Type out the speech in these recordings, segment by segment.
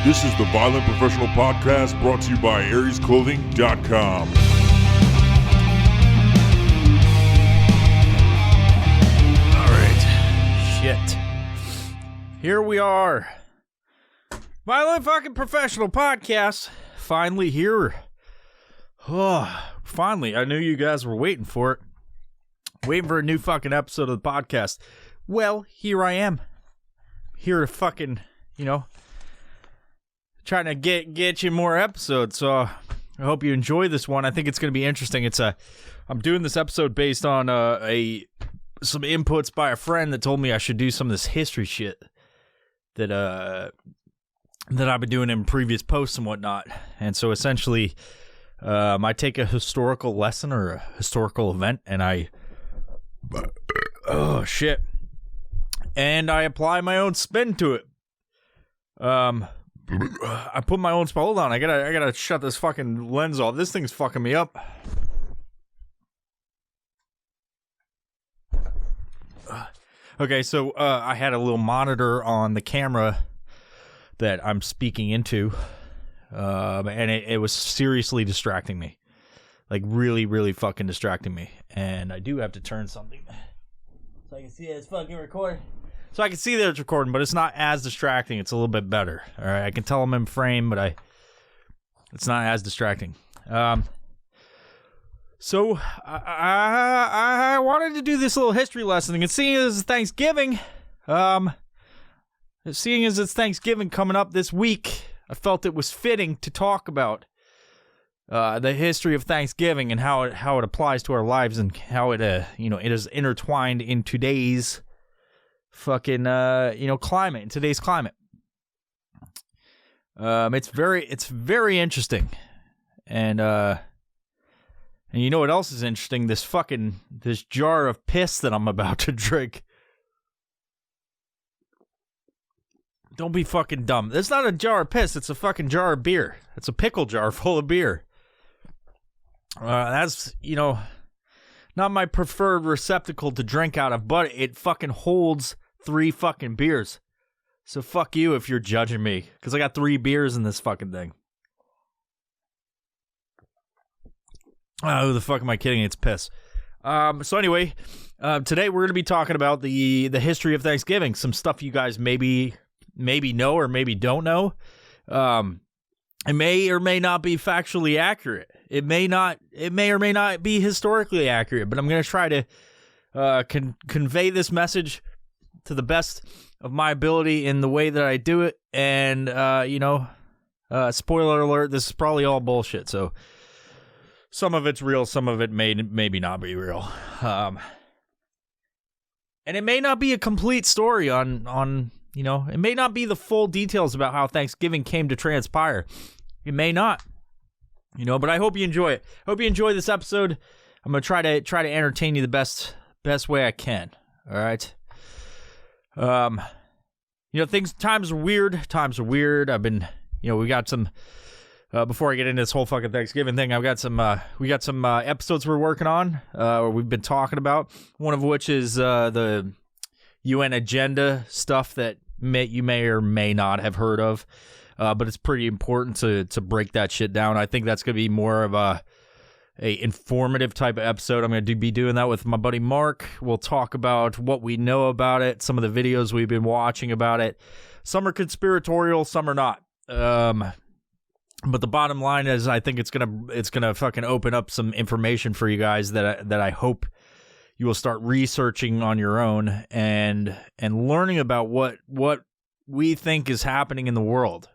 This is the Violent Professional Podcast brought to you by AriesClothing.com. Alright. Shit. Here we are. Violent fucking Professional Podcast. Finally here. Oh, finally. I knew you guys were waiting for it. Waiting for a new fucking episode of the podcast. Well, here I am. Here to fucking, trying to get you more episodes. So I hope you enjoy this one. I think it's going to be interesting. I'm doing this episode based on some inputs by a friend that told me I should do some of this history shit that I've been doing in previous posts and whatnot. And so essentially, I take a historical lesson or a historical event and I apply my own spin to it. I put my own spin. Hold on, I gotta shut this fucking lens off. This thing's fucking me up. Okay, so I had a little monitor on the camera that I'm speaking into, and it was seriously distracting me. Like, really, really fucking distracting me. And I do have to turn something so I can see that it's fucking recording. So I can see that it's recording, but it's not as distracting. It's a little bit better. All right, I can tell I'm in frame, but it's not as distracting. So I wanted to do this little history lesson, and seeing as it's Thanksgiving, seeing as it's Thanksgiving coming up this week, I felt it was fitting to talk about the history of Thanksgiving and how it applies to our lives and how it it is intertwined in today's fucking climate, in today's climate. It's very interesting. And you know what else is interesting? This jar of piss that I'm about to drink. Don't be fucking dumb. It's not a jar of piss, it's a fucking jar of beer. It's a pickle jar full of beer. That's, not my preferred receptacle to drink out of, but it fucking holds 3 fucking beers. So fuck you if you're judging me, because I got 3 beers in this fucking thing. Oh, who the fuck am I kidding? It's piss. So anyway, today we're going to be talking about the history of Thanksgiving. Some stuff you guys maybe know or maybe don't know. It may or may not be factually accurate. It may or may not be historically accurate, but I'm going to try to convey this message to the best of my ability in the way that I do it. And, spoiler alert, this is probably all bullshit. So some of it's real, some of it maybe not be real. And it may not be a complete story on it may not be the full details about how Thanksgiving came to transpire. It may not, but I hope you enjoy it. I hope you enjoy this episode. I'm going to try to entertain you the best way I can. All right. Times are weird. I've been, we got some, before I get into this whole fucking Thanksgiving thing, we got some episodes we're working on, or we've been talking about, one of which is, the UN agenda stuff that you may or may not have heard of, but it's pretty important to break that shit down. I think that's going to be more of a informative type of episode. I'm going to be doing that with my buddy Mark. We'll talk about what we know about it, some of the videos we've been watching about it. Some are conspiratorial, some are not. But the bottom line is, I think it's gonna fucking open up some information for you guys that I hope you will start researching on your own and learning about what we think is happening in the world.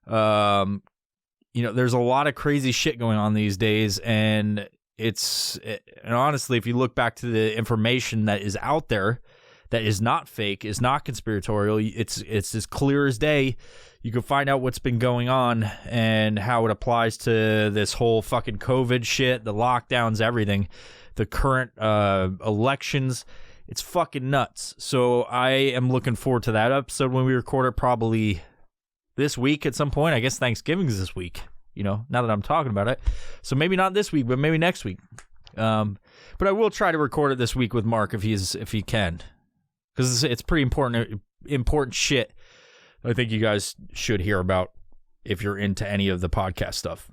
There's a lot of crazy shit going on these days, and honestly, if you look back to the information that is out there, that is not fake, is not conspiratorial, it's as clear as day. You can find out what's been going on and how it applies to this whole fucking COVID shit, the lockdowns, everything, the current elections. It's fucking nuts. So I am looking forward to that episode when we record it, probably this week at some point. I guess Thanksgiving's this week, now that I'm talking about it. So maybe not this week, but maybe next week. But I will try to record it this week with Mark if he can, because it's pretty important shit I think you guys should hear about if you're into any of the podcast stuff,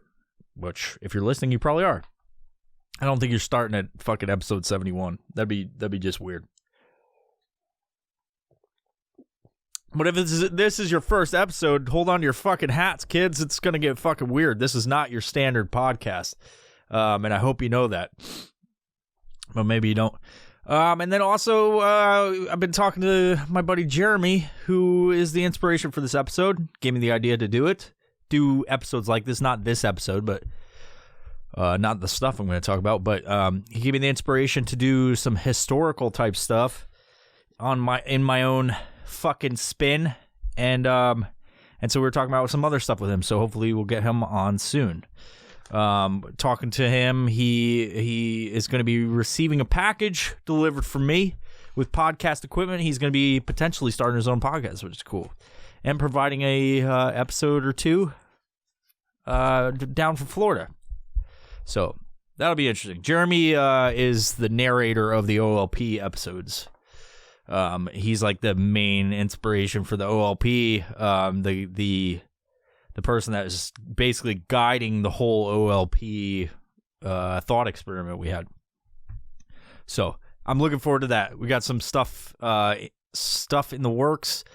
which if you're listening, you probably are. I don't think you're starting at fucking episode 71. That'd be just weird. But if this is your first episode, hold on to your fucking hats, kids. It's going to get fucking weird. This is not your standard podcast. And I hope you know that. But maybe you don't. And then also, I've been talking to my buddy Jeremy, who is the inspiration for this episode. Gave me the idea to do it. Do episodes like this. Not this episode, but not the stuff I'm going to talk about. But he gave me the inspiration to do some historical type stuff in my own fucking spin, and so we were talking about some other stuff with him, so hopefully we'll get him on soon. Talking to him, he is going to be receiving a package delivered from me with podcast equipment. He's going to be potentially starting his own podcast, which is cool, and providing a episode or two down from Florida, so that'll be interesting. Jeremy is the narrator of the OLP episodes. He's like the main inspiration for the OLP, the person that is basically guiding the whole OLP thought experiment we had. So I'm looking forward to that. We got some stuff in the works.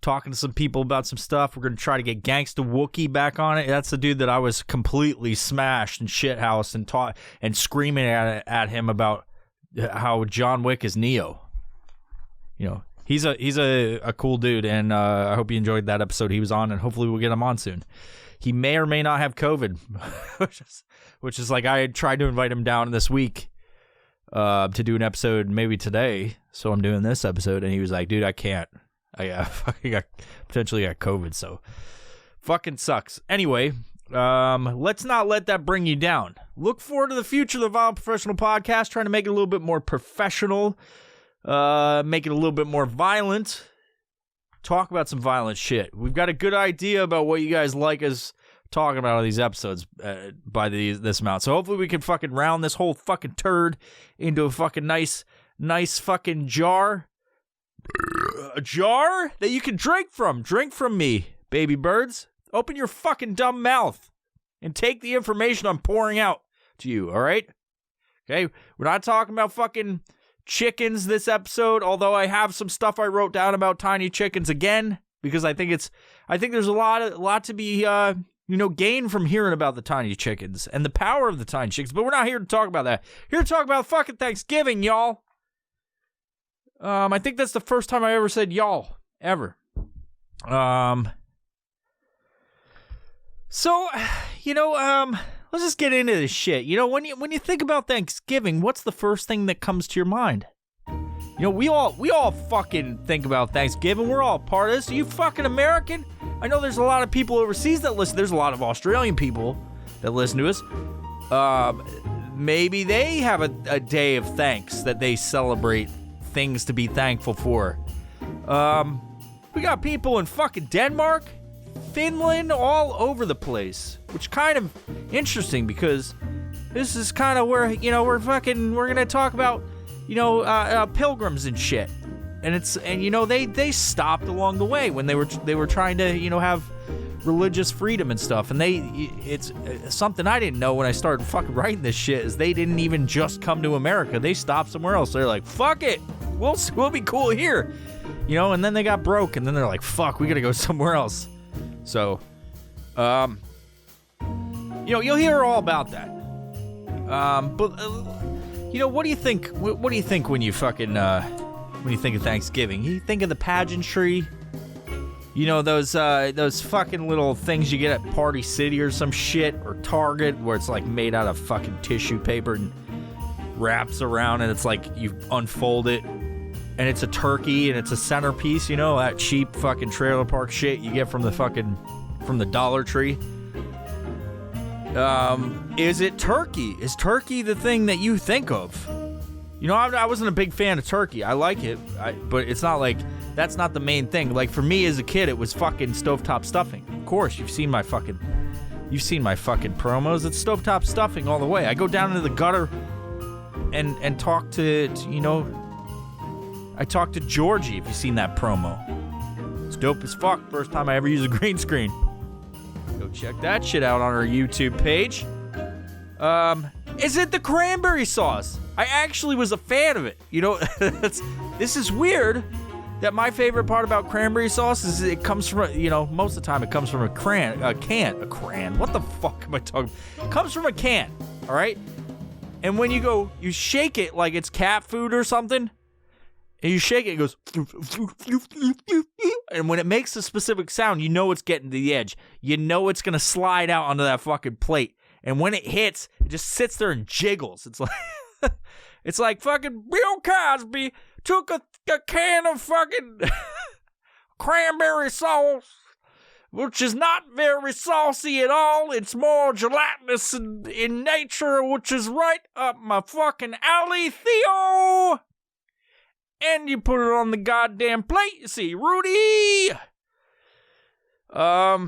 Talking to some people about some stuff. We're gonna try to get Gangsta Wookie back on it. That's the dude that I was completely smashed and shithoused and screaming at him about how John Wick is Neo. You know, he's a cool dude, and I hope you enjoyed that episode he was on, and hopefully we'll get him on soon. He may or may not have COVID, which is like I had tried to invite him down this week to do an episode maybe today, so I'm doing this episode, and he was like, dude, I can't. I potentially got COVID, so fucking sucks. Anyway, let's not let that bring you down. Look forward to the future of the Violent Professional Podcast, trying to make it a little bit more professional. Make it a little bit more violent. Talk about some violent shit. We've got a good idea about what you guys like us talking about on these episodes by this amount. So hopefully we can fucking round this whole fucking turd into a fucking nice fucking jar. A jar that you can drink from. Drink from me, baby birds. Open your fucking dumb mouth and take the information I'm pouring out to you, all right? Okay? We're not talking about fucking chickens this episode, although I have some stuff I wrote down about tiny chickens again, because I think there's a lot to be gained from hearing about the tiny chickens and the power of the tiny chickens, but we're not here to talk about that. Here to talk about fucking Thanksgiving, y'all. I think that's the first time I ever said y'all ever. So, let's just get into this shit. You know, when you think about Thanksgiving, what's the first thing that comes to your mind? You know, we all fucking think about Thanksgiving. We're all part of this. Are you fucking American? I know there's a lot of people overseas that listen. There's a lot of Australian people that listen to us. Maybe they have a day of thanks that they celebrate things to be thankful for. We got people in fucking Denmark, Finland, all over the place, which kind of interesting because this is kind of where, we're gonna talk about, pilgrims and shit, and they stopped along the way when they were trying to, have religious freedom and stuff, and it's something I didn't know when I started fucking writing this shit is they didn't even just come to America. They stopped somewhere else. They're like, fuck it, we'll be cool here, and then they got broke, and then they're like, fuck, we gotta go somewhere else. So, you'll hear all about that. But what do you think? What do you think when you fucking when you think of Thanksgiving? You think of the pageantry. Those fucking little things you get at Party City or some shit, or Target, where it's like made out of fucking tissue paper and wraps around, and it's like you unfold it, and it's a turkey, and it's a centerpiece, that cheap fucking trailer park shit you get from the Dollar Tree. Is it turkey? Is turkey the thing that you think of? I wasn't a big fan of turkey. I like it, but it's not like that's not the main thing. Like for me as a kid, it was fucking stovetop stuffing. Of course, you've seen my fucking promos. It's stovetop stuffing all the way. I go down into the gutter and talk to I talked to Georgie, if you've seen that promo. It's dope as fuck. First time I ever used a green screen. Go check that shit out on our YouTube page. Is it the cranberry sauce? I actually was a fan of it. You know, this is weird that my favorite part about cranberry sauce is it comes from, you know, most of the time it comes from a can. What the fuck am I talking about? It comes from a can, all right? And when you shake it like it's cat food or something, and you shake it, it goes, and when it makes a specific sound, you know it's getting to the edge. You know it's going to slide out onto that fucking plate. And when it hits, it just sits there and jiggles. It's like, it's like fucking Bill Cosby took a can of fucking cranberry sauce, which is not very saucy at all. It's more gelatinous in nature, which is right up my fucking alley, Theo. And you put it on the goddamn plate. You see, Rudy. I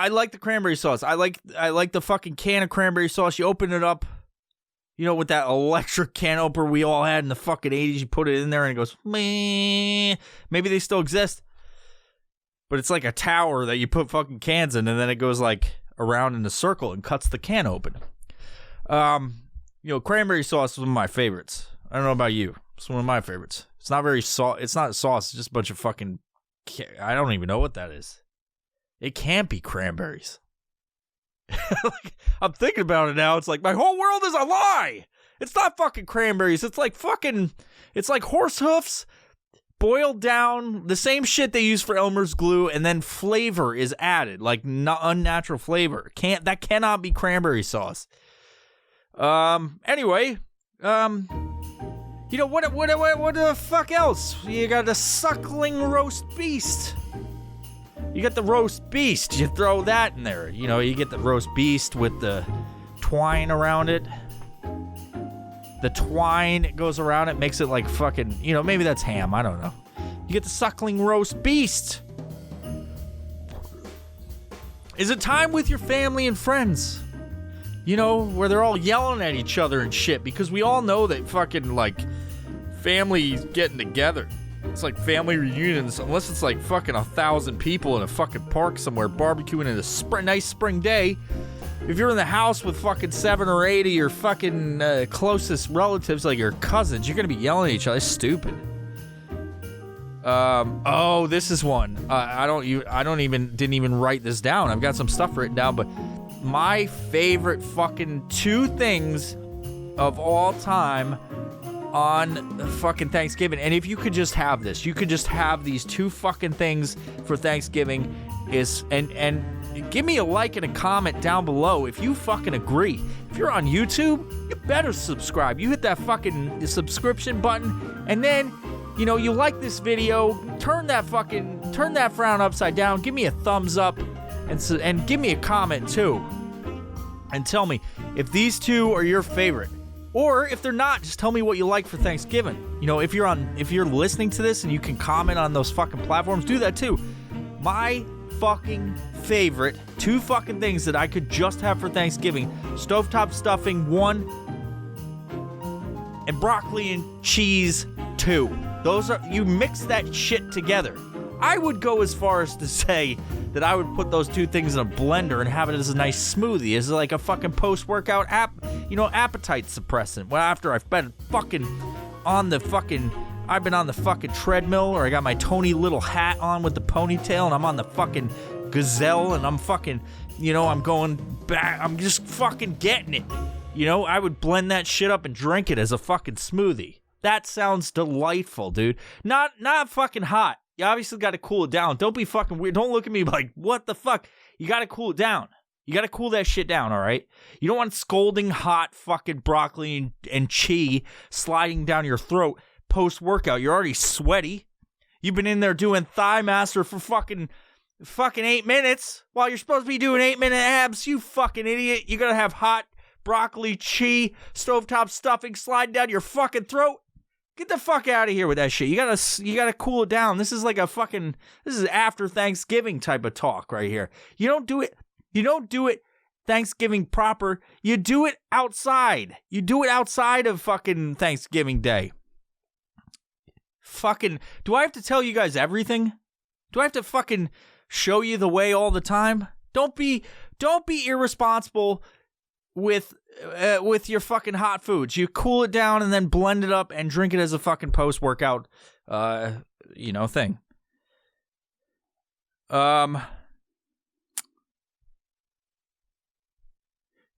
like the cranberry sauce. I like the fucking can of cranberry sauce. You open it up, you know, with that electric can opener we all had in the fucking 80s. You put it in there and it goes, meh. Maybe they still exist. But it's like a tower that you put fucking cans in, and then it goes like around in a circle and cuts the can open. You know, cranberry sauce is one of my favorites. I don't know about you. It's one of my favorites. It's not very it's not sauce. It's just a bunch of fucking, I don't even know what that is. It can't be cranberries. Like, I'm thinking about it now. It's like my whole world is a lie. It's not fucking cranberries. It's like horse hoofs boiled down, the same shit they use for Elmer's glue, and then flavor is added, like unnatural flavor. That cannot be cranberry sauce. Anyway, you know, what the fuck else? You got the suckling roast beast. You got the roast beast. You throw that in there. You know, you get the roast beast with the twine around it. The twine goes around it, makes it like fucking, you know, maybe that's ham. I don't know. You get the suckling roast beast. Is it time with your family and friends? You know, where they're all yelling at each other and shit, because we all know that fucking, like, families getting together. It's like family reunions, unless it's like fucking 1,000 people in a fucking park somewhere barbecuing in a nice spring day. If you're in the house with fucking 7 or 8 of your fucking closest relatives, like your cousins, you're gonna be yelling at each other. It's stupid. Oh, this is one. Didn't even write this down. I've got some stuff written down, but my favorite fucking 2 things of all time on fucking Thanksgiving. And if you could just have this, you could just have these 2 fucking things for Thanksgiving and give me a like and a comment down below if you fucking agree. If you're on YouTube, you better subscribe. You hit that fucking subscription button, and then, you know, you like this video, turn that frown upside down, give me a thumbs up, and give me a comment too. And tell me if these 2 are your favorite. Or if they're not, just tell me what you like for Thanksgiving. You know, if you're listening to this and you can comment on those fucking platforms, do that too. My fucking favorite 2 fucking things that I could just have for Thanksgiving: stovetop stuffing 1, and broccoli and cheese 2. You mix that shit together. I would go as far as to say that I would put those 2 things in a blender and have it as a nice smoothie, as like a fucking post-workout appetite suppressant. Well, after I've been on the fucking treadmill, or I got my Tony Little hat on with the ponytail, and I'm on the fucking gazelle, and I'm fucking, you know, I'm going back, I'm just fucking getting it. You know, I would blend that shit up and drink it as a fucking smoothie. That sounds delightful, dude. Not fucking hot. You obviously got to cool it down. Don't be fucking weird. Don't look at me like, what the fuck? You got to cool it down. You got to cool that shit down, all right? You don't want scalding hot fucking broccoli and cheese sliding down your throat post-workout. You're already sweaty. You've been in there doing Thigh Master for fucking 8 minutes while you're supposed to be doing 8-minute abs. You fucking idiot. You got to have hot broccoli, cheese, stovetop stuffing sliding down your fucking throat. Get the fuck out of here with that shit. You gotta cool it down. This is like this is after Thanksgiving type of talk right here. You don't do it Thanksgiving proper. You do it outside. You do it outside of fucking Thanksgiving Day. Fucking, do I have to tell you guys everything? Do I have to fucking show you the way all the time? Don't be irresponsible with your fucking hot foods. You cool it down and then blend it up and drink it as a fucking post-workout, thing.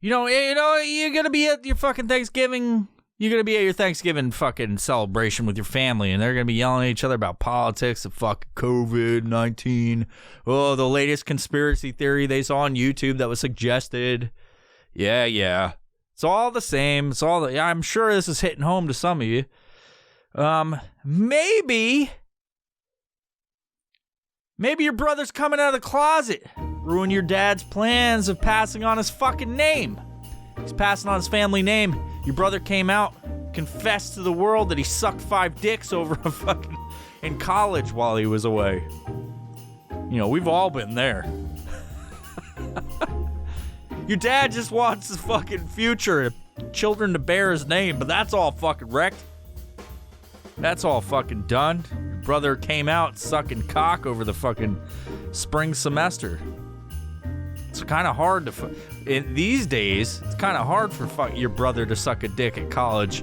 You're gonna be at your fucking Thanksgiving. You're gonna be at your Thanksgiving fucking celebration with your family, and they're gonna be yelling at each other about politics and fucking COVID-19. Oh, the latest conspiracy theory they saw on YouTube that was suggested. Yeah. It's all the same. I'm sure this is hitting home to some of you. Maybe your brother's coming out of the closet. Ruin your dad's plans of passing on his fucking name. He's passing on his family name. Your brother came out, confessed to the world that he sucked 5 dicks over a fucking in college while he was away. We've all been there. Your dad just wants his fucking future children to bear his name, but that's all fucking wrecked. That's all fucking done. Your brother came out sucking cock over the fucking spring semester. It's kind of hard these days, it's kind of hard for your brother to suck a dick at college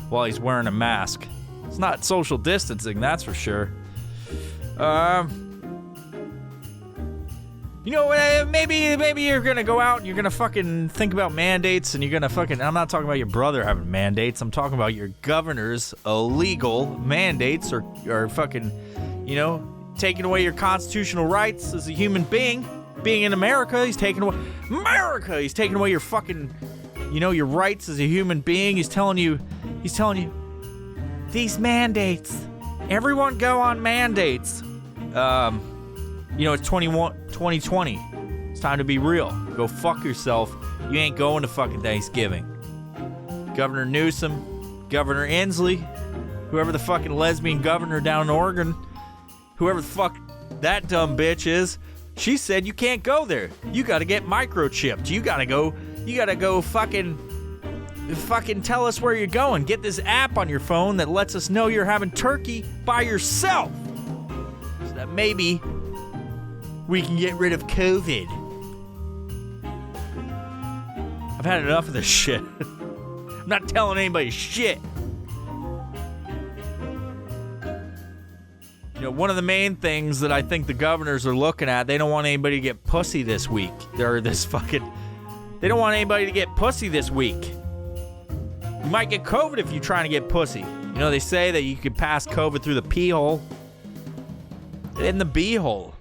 while he's wearing a mask. It's not social distancing, that's for sure. Maybe you're gonna go out and you're gonna fucking think about mandates and you're gonna fucking, I'm not talking about your brother having mandates, I'm talking about your governor's illegal mandates or fucking, taking away your constitutional rights as a human being. Being in America, he's taking away your fucking, your rights as a human being. He's telling you, these mandates, everyone go on mandates. It's 2020. It's time to be real. Go fuck yourself. You ain't going to fucking Thanksgiving. Governor Newsom, Governor Inslee, whoever the fucking lesbian governor down in Oregon, whoever the fuck that dumb bitch is, she said you can't go there. You gotta get microchipped. You gotta go fucking tell us where you're going. Get this app on your phone that lets us know you're having turkey by yourself. So that maybe we can get rid of COVID. I've had enough of this shit. I'm not telling anybody shit. One of the main things that I think the governors are looking at, they don't want anybody to get pussy this week. They don't want anybody to get pussy this week. You might get COVID if you're trying to get pussy. They say that you could pass COVID through the pee hole. In the bee hole.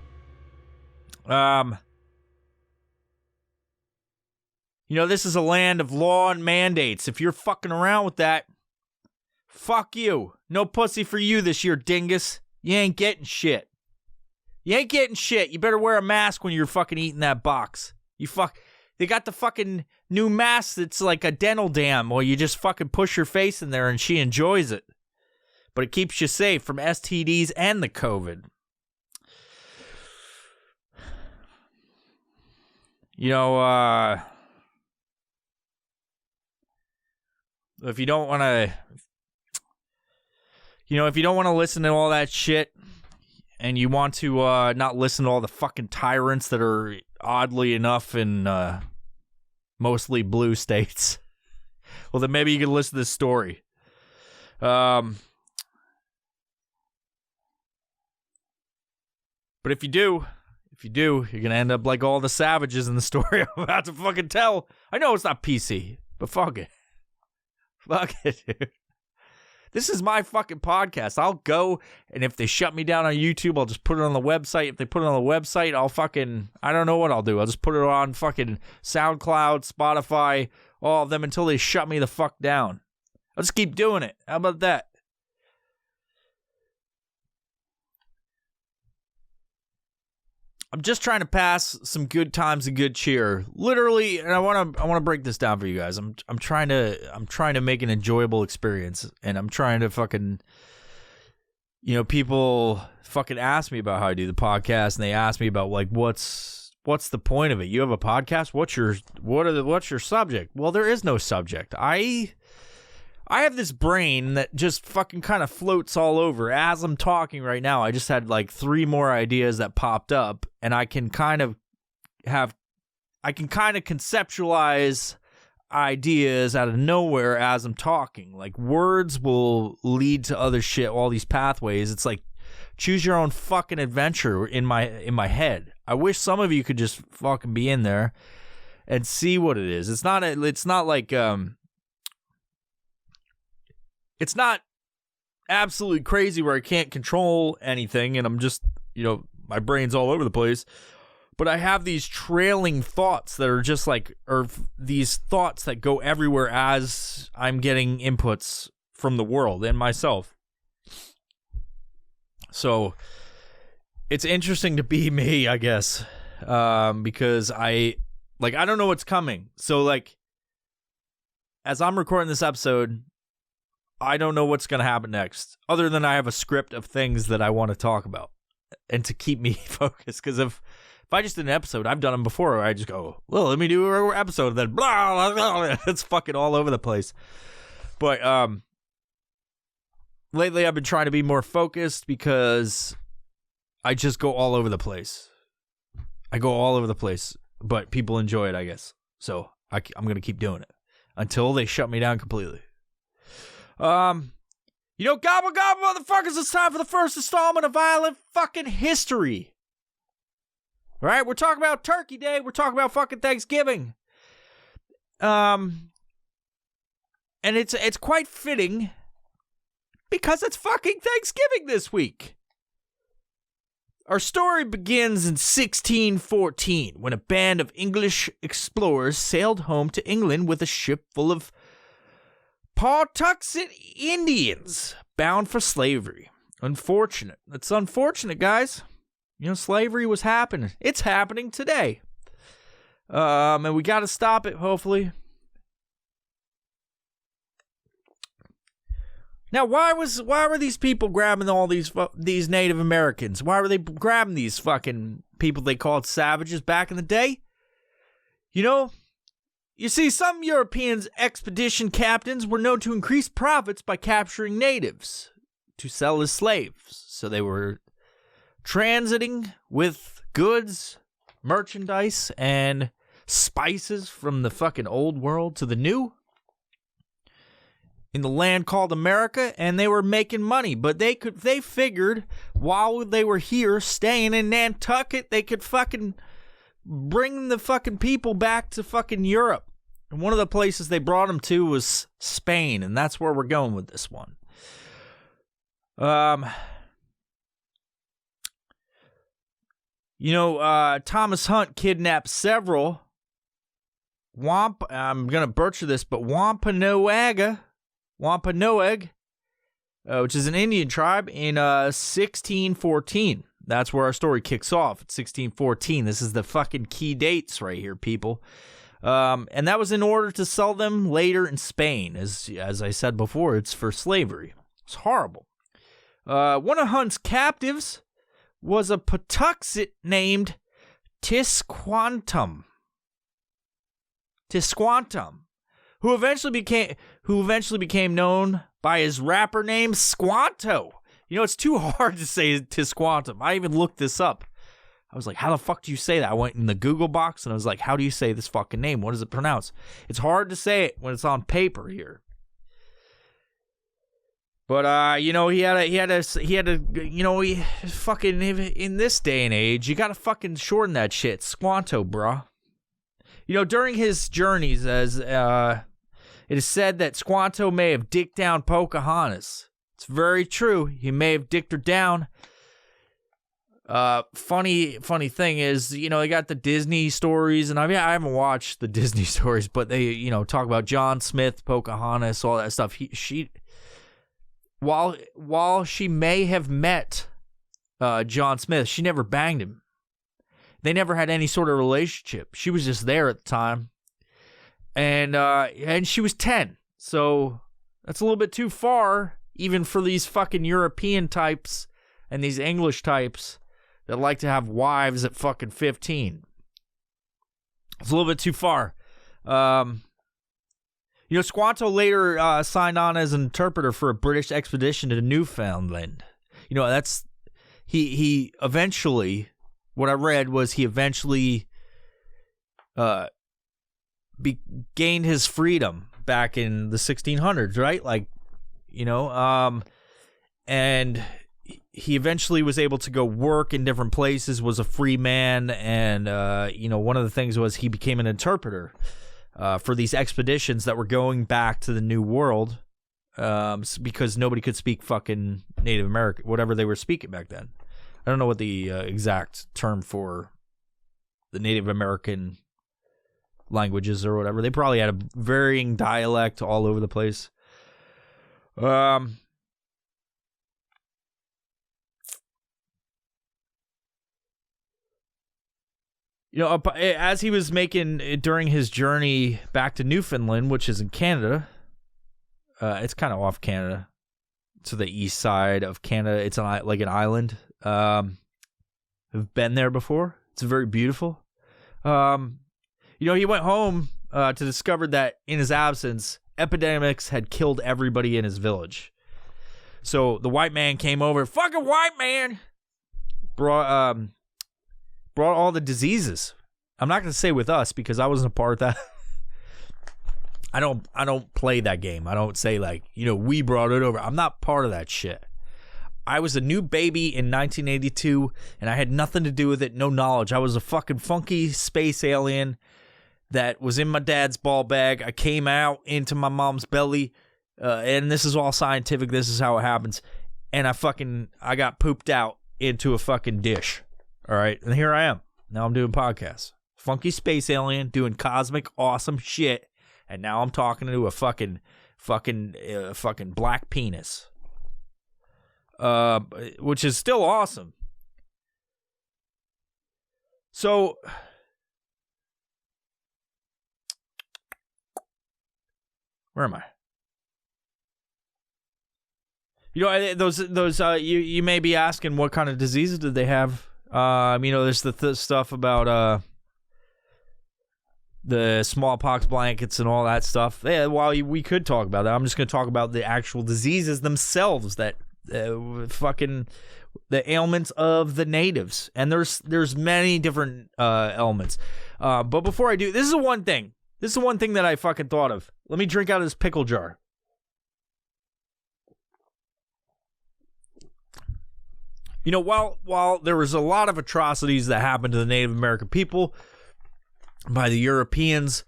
This is a land of law and mandates. If you're fucking around with that, fuck you. No pussy for you this year, dingus. You ain't getting shit. You better wear a mask when you're fucking eating that box. They got the fucking new mask that's like a dental dam where you just fucking push your face in there and she enjoys it. But it keeps you safe from STDs and the COVID. If you don't want to listen to all that shit and you want to not listen to all the fucking tyrants that are oddly enough in mostly blue states, well, then maybe you can listen to this story. But if you do, you're going to end up like all the savages in the story I'm about to fucking tell. I know it's not PC, but fuck it. Fuck it, dude. This is my fucking podcast. I'll go, and if they shut me down on YouTube, I'll just put it on the website. If they put it on the website, I don't know what I'll do. I'll just put it on fucking SoundCloud, Spotify, all of them until they shut me the fuck down. I'll just keep doing it. How about that? I'm just trying to pass some good times and good cheer. Literally, and I want to break this down for you guys. I'm trying to make an enjoyable experience, and I'm trying to fucking, people fucking ask me about how I do the podcast, and they ask me about like what's the point of it? You have a podcast? What's your subject? Well, there is no subject. I I have this brain that just fucking kind of floats all over. As I'm talking right now, I just had like 3 more ideas that popped up, and I can kind of conceptualize ideas out of nowhere as I'm talking. Like, words will lead to other shit, all these pathways. It's like choose your own fucking adventure in my head. I wish some of you could just fucking be in there and see what it is. It's not absolutely crazy where I can't control anything and I'm just, my brain's all over the place. But I have these trailing thoughts that are just like, or these thoughts that go everywhere as I'm getting inputs from the world and myself. So it's interesting to be me, I guess, because I don't know what's coming. So like, as I'm recording this episode, I don't know what's going to happen next, other than I have a script of things that I want to talk about and to keep me focused. Because if I just did an episode, I've done them before, where I just go, well, let me do an episode, and then blah, blah, blah. It's fucking all over the place. But lately I've been trying to be more focused because I just go all over the place. I go all over the place, but people enjoy it, I guess. So I'm going to keep doing it until they shut me down completely. Gobble gobble motherfuckers, it's time for the first installment of Violent fucking History. All right, we're talking about Turkey Day. We're talking about fucking Thanksgiving. And it's quite fitting because it's fucking Thanksgiving this week. Our story begins in 1614 when a band of English explorers sailed home to England with a ship full of Pawtuxet Indians bound for slavery. Unfortunate. It's unfortunate, guys. Slavery was happening. It's happening today. And we got to stop it, hopefully. Now, why were these people grabbing all these Native Americans? Why were they grabbing these fucking people they called savages back in the day? You see, some Europeans' expedition captains were known to increase profits by capturing natives to sell as slaves. So they were transiting with goods, merchandise, and spices from the fucking old world to the new in the land called America, and they were making money. But they figured while they were here staying in Nantucket, they could fucking bring the fucking people back to fucking Europe. And one of the places they brought them to was Spain, and that's where we're going with this one. Thomas Hunt kidnapped several I'm going to butcher this, but Wampanoag, which is an Indian tribe, in 1614. That's where our story kicks off, at 1614. This is the fucking key dates right here, people. And that was in order to sell them later in Spain. As I said before, it's for slavery. It's horrible. One of Hunt's captives was a Patuxet named Tisquantum, who eventually became known by his rapper name Squanto. It's too hard to say Tisquantum. I even looked this up. I was like, how the fuck do you say that? I went in the Google box and I was like, how do you say this fucking name? What does it pronounce? It's hard to say it when it's on paper here. But he fucking, in this day and age, you gotta fucking shorten that shit. Squanto, bruh. During his journeys, as it is said that Squanto may have dicked down Pocahontas. It's very true. He may have dicked her down. Funny thing is, they got the Disney stories, and I haven't watched the Disney stories, but they, talk about John Smith, Pocahontas, all that stuff. While she may have met John Smith, she never banged him. They never had any sort of relationship. She was just there at the time, and she was 10, so that's a little bit too far, even for these fucking European types and these English types that like to have wives at fucking 15. It's a little bit too far. You know, Squanto later signed on as an interpreter for a British expedition to Newfoundland. You know, that's he eventually. What I read was he eventually gained his freedom back in the 1600s, right? Like, you know, and he eventually was able to go work in different places, was a free man, and, you know, one of the things was he became an interpreter for these expeditions that were going back to the New World because nobody could speak fucking Native American, whatever they were speaking back then. I don't know what the exact term for the Native American languages or whatever. They probably had a varying dialect all over the place. You know, as he was making, during his journey back to Newfoundland, which is in Canada, it's kind of off Canada, to the east side of Canada. It's like an island. I've been there before. It's very beautiful. You know, he went home to discover that in his absence, epidemics had killed everybody in his village. So the white man came over. Fucking white man brought all the diseases. I'm not going to say with us because I wasn't a part of that. I don't play that game. I don't say like, you know, we brought it over. I'm not part of that shit. I was a new baby in 1982 and I had nothing to do with it, no knowledge. I was a fucking funky space alien that was in my dad's ball bag. I came out into my mom's belly, and this is all scientific. This is how it happens. And I got pooped out into a fucking dish. All right, and here I am. Now I'm doing podcasts. Funky space alien doing cosmic awesome shit, and now I'm talking to a fucking black penis, which is still awesome. So, where am I? You know, those you may be asking what kind of diseases did they have. You know, there's the stuff about the smallpox blankets and all that stuff. Yeah, while we could talk about that, I'm just going to talk about the actual diseases themselves that fucking the ailments of the natives. And there's many different ailments. But before I do, this is the one thing. This is the one thing that I fucking thought of. Let me drink out of this pickle jar. You know, while there was a lot of atrocities that happened to the Native American people by the Europeans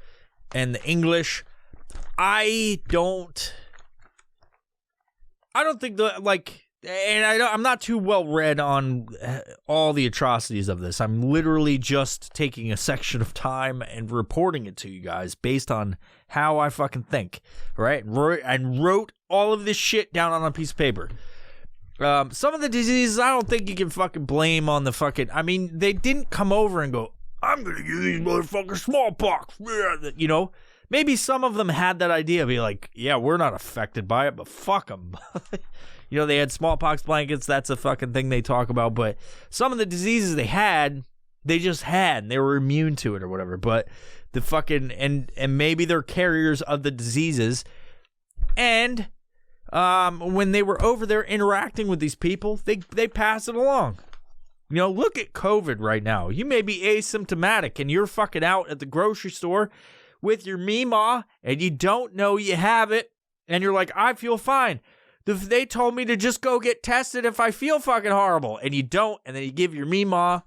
and the English, I don't think I'm not too well read on all the atrocities of this. I'm literally just taking a section of time and reporting it to you guys based on how I fucking think, right? And wrote all of this shit down on a piece of paper. Some of the diseases, I don't think you can fucking blame on the fucking... I mean, they didn't come over and go, I'm going to give these motherfuckers smallpox. You know? Maybe some of them had that idea. Be like, yeah, we're not affected by it, but fuck them. You know, they had smallpox blankets. That's a fucking thing they talk about. But some of the diseases they had, they just had. And they were immune to it or whatever. But the fucking... And maybe they're carriers of the diseases. And... when they were over there interacting with these people, they pass it along. You know, look at COVID right now. You may be asymptomatic and you're fucking out at the grocery store with your meemaw and you don't know you have it and you're like, I feel fine. They told me to just go get tested if I feel fucking horrible, and you don't, and then you give your meemaw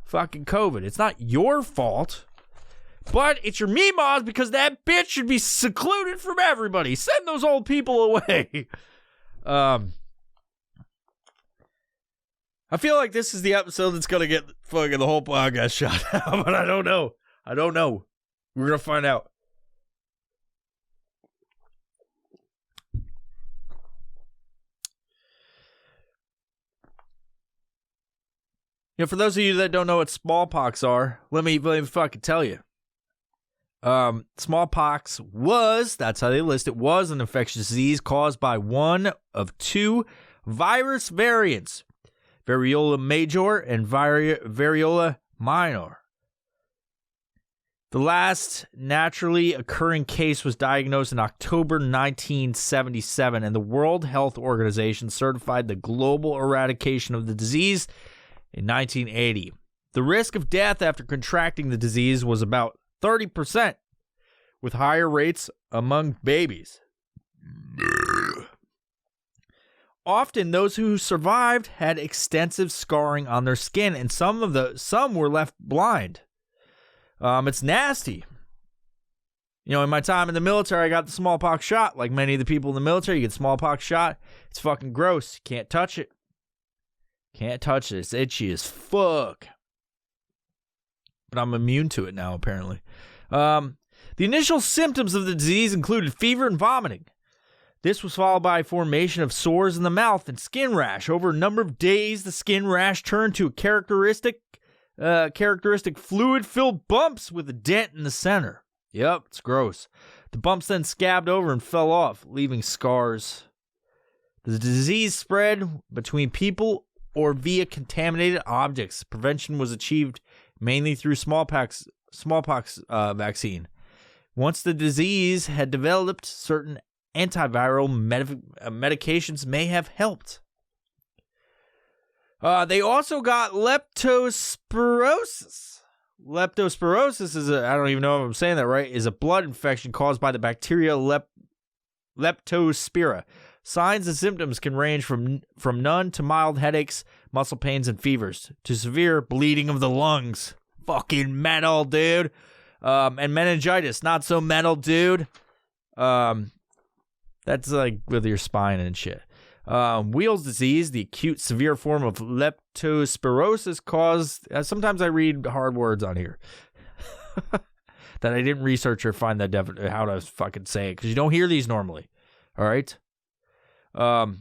fucking COVID. It's not your fault. But it's your meemaws because that bitch should be secluded from everybody. Send those old people away. I feel like this is the episode that's going to get fucking the whole podcast shot out, but I don't know. We're going to find out. You know, for those of you that don't know what smallpox are, let me fucking tell you. Smallpox that's how they list it, was an infectious disease caused by one of two virus variants, variola major and variola minor. The last naturally occurring case was diagnosed in October 1977, and the World Health Organization certified the global eradication of the disease in 1980. The risk of death after contracting the disease was about 30%, with higher rates among babies. Often, those who survived had extensive scarring on their skin, and some were left blind. It's nasty. In my time in the military, I got the smallpox shot. Like many of the people in the military, you get smallpox shot. It's fucking gross. Can't touch it. Can't touch it. It's itchy as fuck. But I'm immune to it now, apparently. The initial symptoms of the disease included fever and vomiting. This was followed by formation of sores in the mouth and skin rash. Over a number of days, the skin rash turned to a characteristic fluid-filled bumps with a dent in the center. Yep, it's gross. The bumps then scabbed over and fell off, leaving scars. The disease spread between people or via contaminated objects. Prevention was achieved mainly through smallpox vaccine. Once the disease had developed, certain antiviral medications may have helped. They also got leptospirosis. Leptospirosis is I don't even know if I'm saying that right, is a blood infection caused by the bacteria Leptospira. Signs and symptoms can range from none to mild headaches, muscle pains, and fevers, to severe bleeding of the lungs. Fucking metal, dude. And meningitis, not so metal, dude. That's like with your spine and shit. Wheels disease, the acute severe form of leptospirosis caused... sometimes I read hard words on here that I didn't research or find that how to fucking say it, because you don't hear these normally. All right? So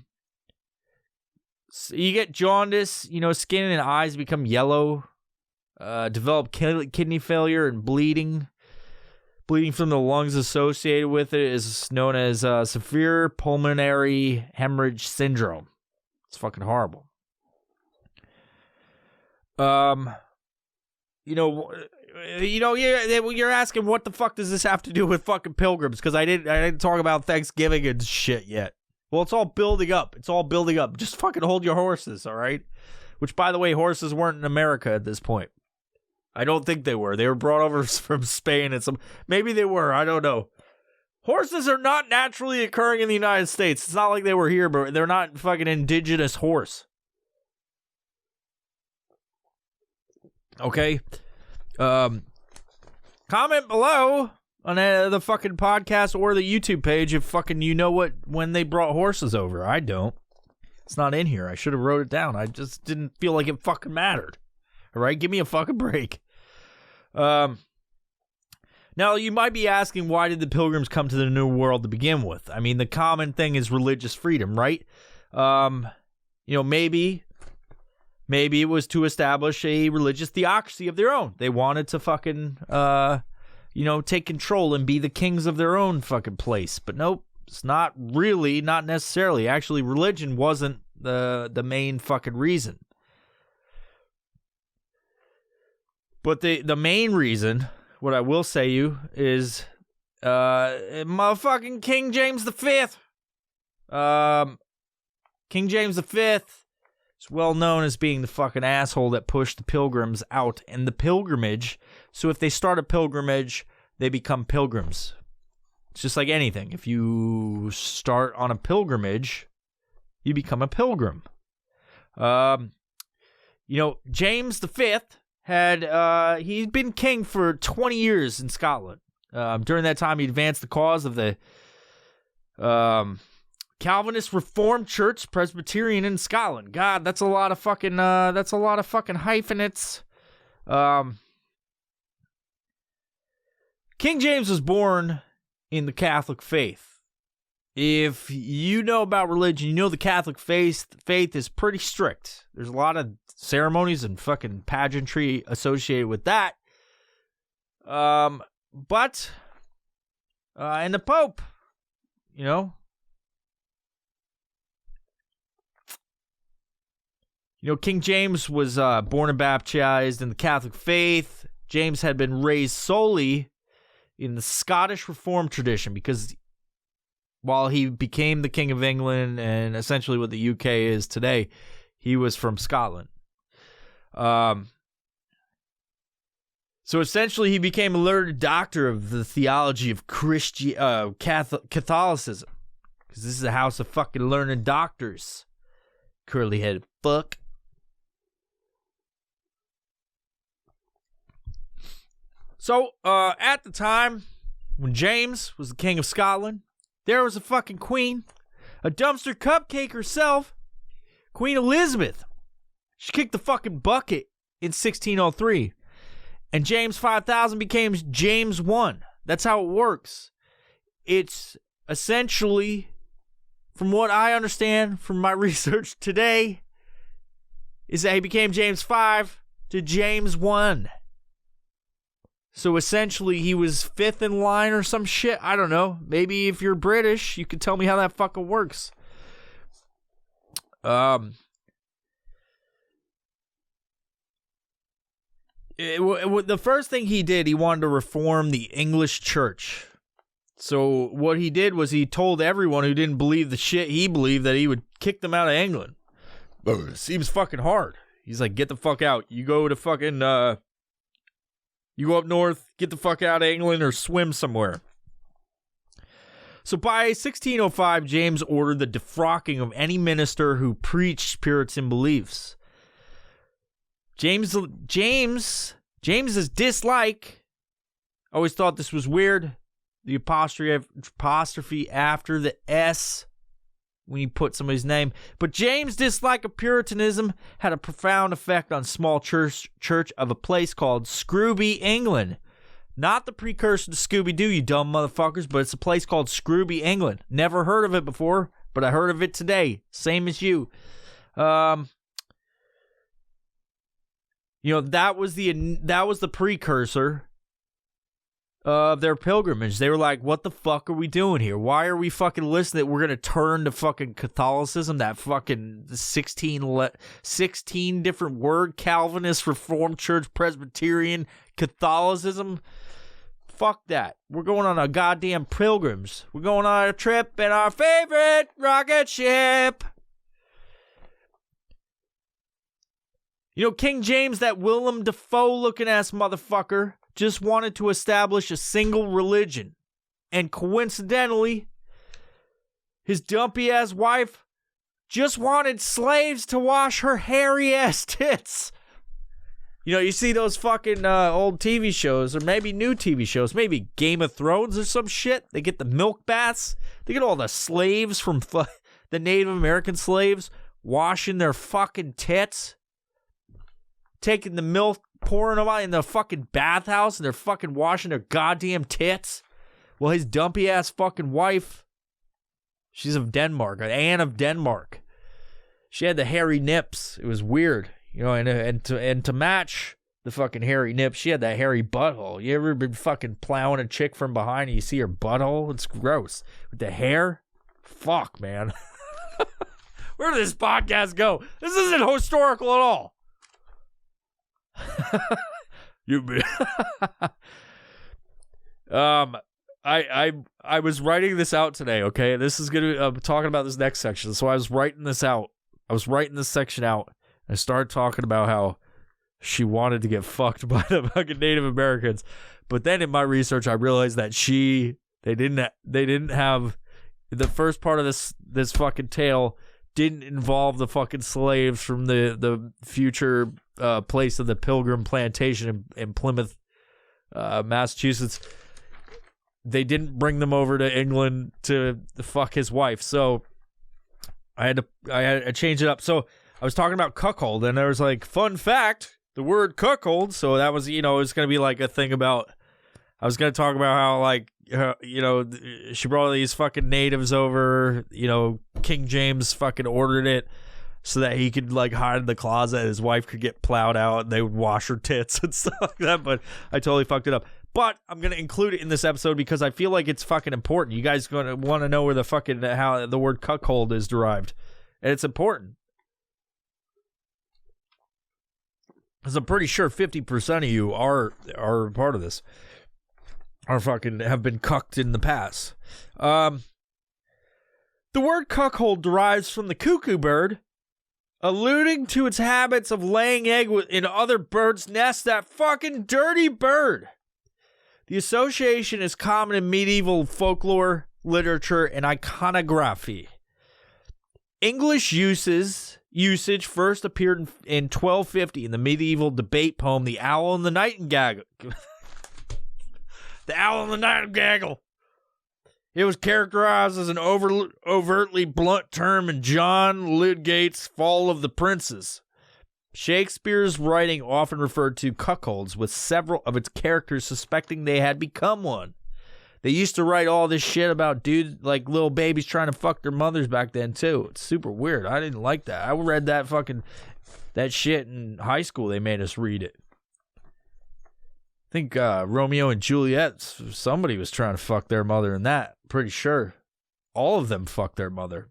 you get jaundice, skin and eyes become yellow, develop kidney failure and bleeding. Bleeding from the lungs associated with it is known as severe pulmonary hemorrhage syndrome. It's fucking horrible. You're asking what the fuck does this have to do with fucking pilgrims? Because I didn't talk about Thanksgiving and shit yet. Well, it's all building up. Just fucking hold your horses, all right? Which, by the way, horses weren't in America at this point. I don't think they were. They were brought over from Spain and maybe they were. I don't know. Horses are not naturally occurring in the United States. It's not like they were here, but they're not fucking indigenous horse. Okay. Comment below on the fucking podcast or the YouTube page if fucking you know when they brought horses over. I don't. It's not in here. I should have wrote it down. I just didn't feel like it fucking mattered. All right, give me a fucking break. Now, you might be asking, why did the Pilgrims come to the New World to begin with? I mean, the common thing is religious freedom, right? Maybe it was to establish a religious theocracy of their own. They wanted to fucking, take control and be the kings of their own fucking place. But nope, it's not necessarily. Actually, religion wasn't the main fucking reason. But the main reason, what I will say you, is motherfucking King James V. King James V is well known as being the fucking asshole that pushed the pilgrims out in the pilgrimage. So if they start a pilgrimage, they become pilgrims. It's just like anything. If you start on a pilgrimage, you become a pilgrim. James V he'd been king for 20 years in Scotland. During that time, he advanced the cause of the Calvinist Reformed Church, Presbyterian in Scotland. God, that's a lot of fucking hyphenates. King James was born in the Catholic faith. If you know about religion, you know the Catholic faith is pretty strict. There's a lot of ceremonies and fucking pageantry associated with that. And the Pope, King James was born and baptized in the Catholic faith. James had been raised solely in the Scottish Reformed tradition because while he became the King of England and essentially what the UK is today, he was from Scotland. So essentially, he became a learned doctor of the theology of Catholicism. Because this is a house of fucking learned doctors. Curly-headed fuck. So, at the time, when James was the King of Scotland, there was a fucking queen. A dumpster cupcake herself. Queen Elizabeth. She kicked the fucking bucket in 1603. And James 5000 became James 1. That's how it works. It's essentially, from what I understand from my research today, is that he became James 5 to James 1. So essentially, he was fifth in line or some shit. I don't know. Maybe if you're British, you could tell me how that fucking works. The first thing he did, he wanted to reform the English church. So what he did was he told everyone who didn't believe the shit he believed that he would kick them out of England. Seems fucking hard. He's like, get the fuck out. You go to fucking, you go up north, get the fuck out of England or swim somewhere. So by 1605, James ordered the defrocking of any minister who preached Puritan beliefs. James's dislike, I always thought this was weird, the apostrophe after the S when you put somebody's name. But James' dislike of Puritanism had a profound effect on small church of a place called Scrooby, England. Not the precursor to Scooby-Doo, you dumb motherfuckers, but it's a place called Scrooby, England. Never heard of it before, but I heard of it today. Same as you. You know, that was the precursor of their pilgrimage. They were like, what the fuck are we doing here? Why are we fucking listening? We're going to turn to fucking Catholicism, that fucking 16 different word, Calvinist, Reformed Church, Presbyterian, Catholicism. Fuck that. We're going on a goddamn pilgrims. We're going on a trip in our favorite rocket ship. You know, King James, that Willem Dafoe looking ass motherfucker, just wanted to establish a single religion. And coincidentally, his dumpy ass wife just wanted slaves to wash her hairy ass tits. You know, you see those fucking old TV shows, or maybe new TV shows, maybe Game of Thrones or some shit. They get the milk baths. They get all the slaves from the Native American slaves washing their fucking tits. Taking the milk, pouring them out in the fucking bathhouse, and they're fucking washing their goddamn tits. Well, his dumpy ass fucking wife, she's of Denmark, Anne of Denmark. She had the hairy nips. It was weird, you know, and to match the fucking hairy nips, she had that hairy butthole. You ever been fucking plowing a chick from behind and you see her butthole? It's gross. With the hair, fuck, man. Where did this podcast go? This isn't historical at all. I was writing this out today, okay? This is gonna I'm talking about this next section. So I was writing this out. I was writing this section out. I started talking about how she wanted to get fucked by the fucking Native Americans. But then in my research I realized that they didn't have the first part of this fucking tale didn't involve the fucking slaves from the future place of the Pilgrim Plantation in Plymouth, Massachusetts. They didn't bring them over to England to fuck his wife. So I had to change it up. So I was talking about cuckold, and there was like, fun fact, the word cuckold. So that was, you know, it's going to be like a thing about, I was going to talk about how, like, you know, she brought these fucking natives over, you know, King James fucking ordered it so that he could, like, hide in the closet. His wife could get plowed out and they would wash her tits and stuff like that. But I totally fucked it up. But I'm going to include it in this episode because I feel like it's fucking important. You guys going to want to know where the fucking, how the word cuckold is derived. And it's important. Because I'm pretty sure 50% of you are part of this. Are fucking have been cucked in the past. The word cuckold derives from the cuckoo bird, alluding to its habits of laying egg in other birds' nests. That fucking dirty bird. The association is common in medieval folklore, literature, and iconography. English usage first appeared in 1250 in the medieval debate poem, The Owl and the Nightingale. The Owl and the Nightingale. It was characterized as an overtly blunt term in John Lydgate's Fall of the Princes. Shakespeare's writing often referred to cuckolds, with several of its characters suspecting they had become one. They used to write all this shit about dudes, like little babies trying to fuck their mothers back then, too. It's super weird. I didn't like that. I read that shit in high school. They made us read it. I think Romeo and Juliet, somebody was trying to fuck their mother in that. Pretty sure. All of them fucked their mother.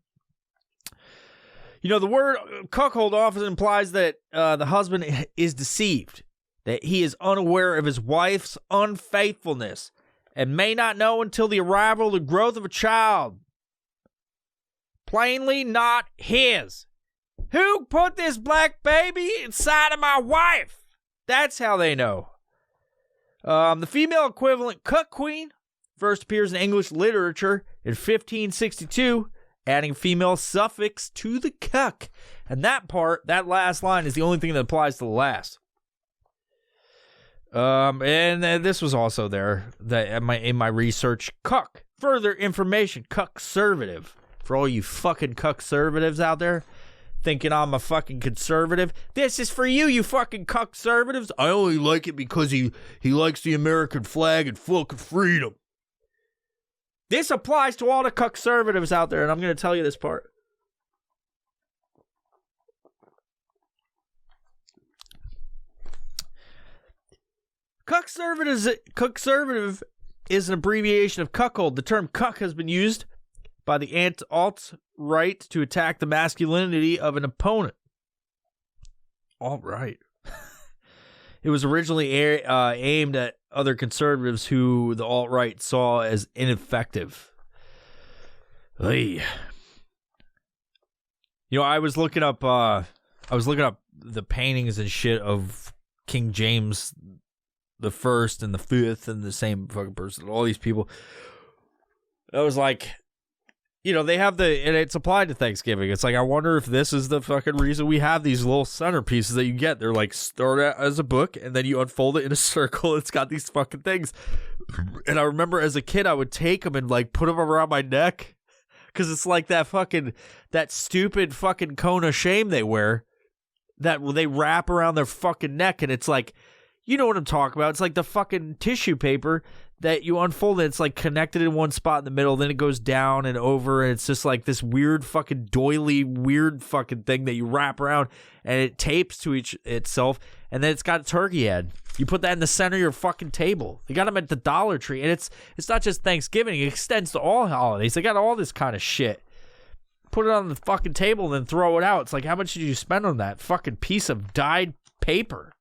You know, the word cuckold often implies that the husband is deceived, that he is unaware of his wife's unfaithfulness, and may not know until the arrival or the growth of a child. Plainly not his. Who put this black baby inside of my wife? That's how they know. The female equivalent cuck queen first appears in English literature in 1562, adding female suffix to the cuck. And that last line is the only thing that applies to the last. And this was also there in my research. Cuck. Further information. Cuck-servative. For all you fucking cuck-servatives out there thinking I'm a fucking conservative. This is for you, you fucking cuck-servatives. I only like it because he likes the American flag and fucking freedom. This applies to all the cuck-servatives out there, and I'm going to tell you this part. Cuck-servative is an abbreviation of cuckold. The term cuck has been used by the alt-right to attack the masculinity of an opponent. Alt-right. It was originally aimed at other conservatives who the alt-right saw as ineffective. Hey. You know, I was looking up the paintings and shit of King James the First and the Fifth and the same fucking person, all these people. I was like, you know, they have and it's applied to Thanksgiving. It's like, I wonder if this is the fucking reason we have these little centerpieces that you get. They're like, start out as a book, and then you unfold it in a circle. It's got these fucking things. And I remember as a kid, I would take them and like put them around my neck. Because it's like that stupid fucking cone of shame they wear that they wrap around their fucking neck. And it's like, you know what I'm talking about. It's like the fucking tissue paper that you unfold it. It's like connected in one spot in the middle. Then it goes down and over. And it's just like this weird fucking doily weird fucking thing that you wrap around. And it tapes to itself. And then it's got a turkey head. You put that in the center of your fucking table. They got them at the Dollar Tree. And it's not just Thanksgiving. It extends to all holidays. They got all this kind of shit. Put it on the fucking table and then throw it out. It's like, how much did you spend on that fucking piece of dyed paper?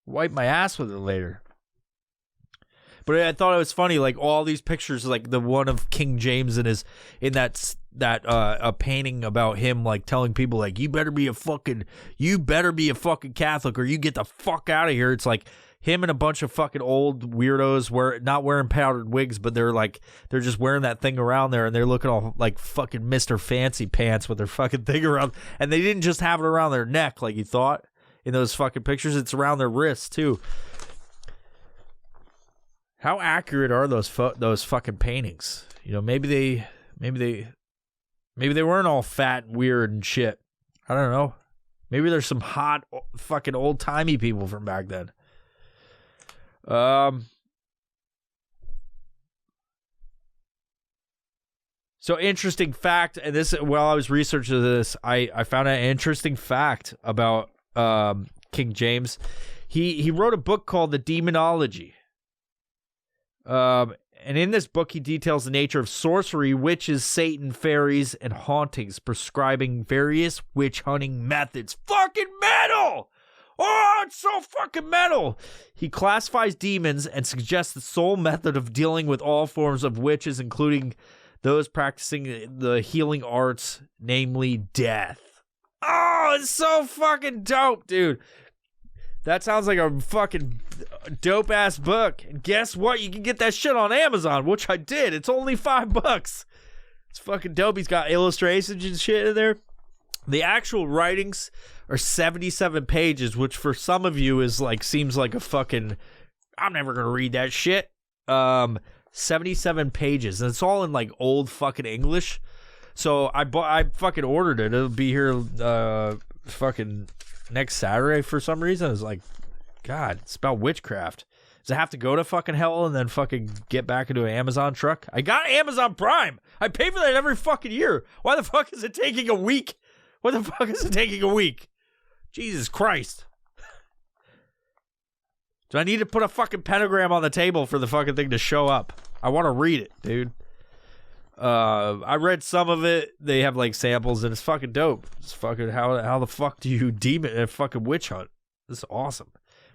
Wipe my ass with it later. But I thought it was funny, like all these pictures, like the one of King James in that a painting about him, like telling people, like, you better be a fucking Catholic or you get the fuck out of here. It's like him and a bunch of fucking old weirdos not wearing powdered wigs, but they're just wearing that thing around there, and they're looking all like fucking Mr. Fancy Pants with their fucking thing around, and they didn't just have it around their neck like you thought in those fucking pictures. It's around their wrists too. How accurate are those fucking paintings? You know, maybe they weren't all fat and weird and shit. I don't know. Maybe there's some hot fucking old timey people from back then. So interesting fact, and this while I was researching this, I found an interesting fact about King James. He wrote a book called The Demonology. And in this book, he details the nature of sorcery, witches, Satan, fairies, and hauntings, prescribing various witch hunting methods. Fucking metal! Oh, it's so fucking metal. He classifies demons and suggests the sole method of dealing with all forms of witches, including those practicing the healing arts, namely death. Oh, it's so fucking dope, dude. That sounds like a fucking dope-ass book. And guess what? You can get that shit on Amazon, which I did. It's only $5. It's fucking dope. He's got illustrations and shit in there. The actual writings are 77 pages, which for some of you is like, seems like a fucking, I'm never going to read that shit. 77 pages. And it's all in like old fucking English. So I fucking ordered it. It'll be here fucking next Saturday for some reason. It's like, God, it's about witchcraft. Does it have to go to fucking hell and then fucking get back into an Amazon truck? I got Amazon Prime. I pay for that every fucking year. Why the fuck is it taking a week? What the fuck is it taking a week? Jesus Christ. Do I need to put a fucking pentagram on the table for the fucking thing to show up? I want to read it, dude. I read some of it. They have like samples and it's fucking dope. It's fucking how the fuck do you demon a fucking witch hunt? This is awesome.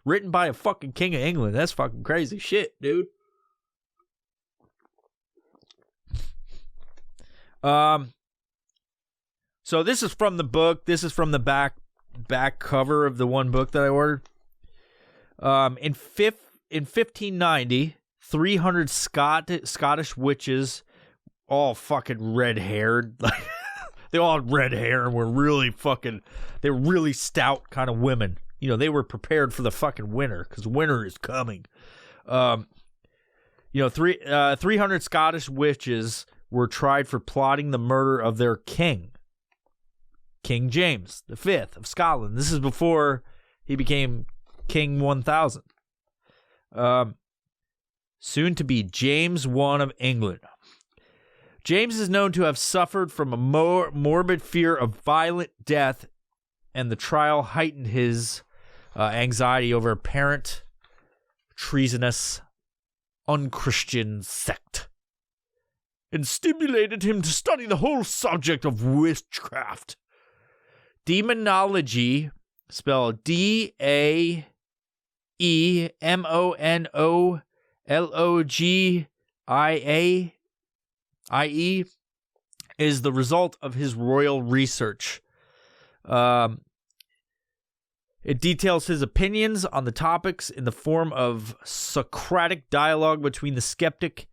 Written by a fucking king of England. That's fucking crazy shit, dude. So this is from the book. This is from the back cover of the one book that I ordered. In 1590, 300 Scottish witches, all fucking red-haired, like they all had red hair and were really stout kind of women. You know, they were prepared for the fucking winter because winter is coming. 300 Scottish witches were tried for plotting the murder of their king, King James V of Scotland. This is before he became King 1000. Soon to be James I of England. James is known to have suffered from a morbid fear of violent death, and the trial heightened his anxiety over apparent treasonous unchristian sect and stimulated him to study the whole subject of witchcraft. Demonology, spelled DEMONOLOGIAIE, is the result of his royal research. It details his opinions on the topics in the form of Socratic dialogue between the skeptic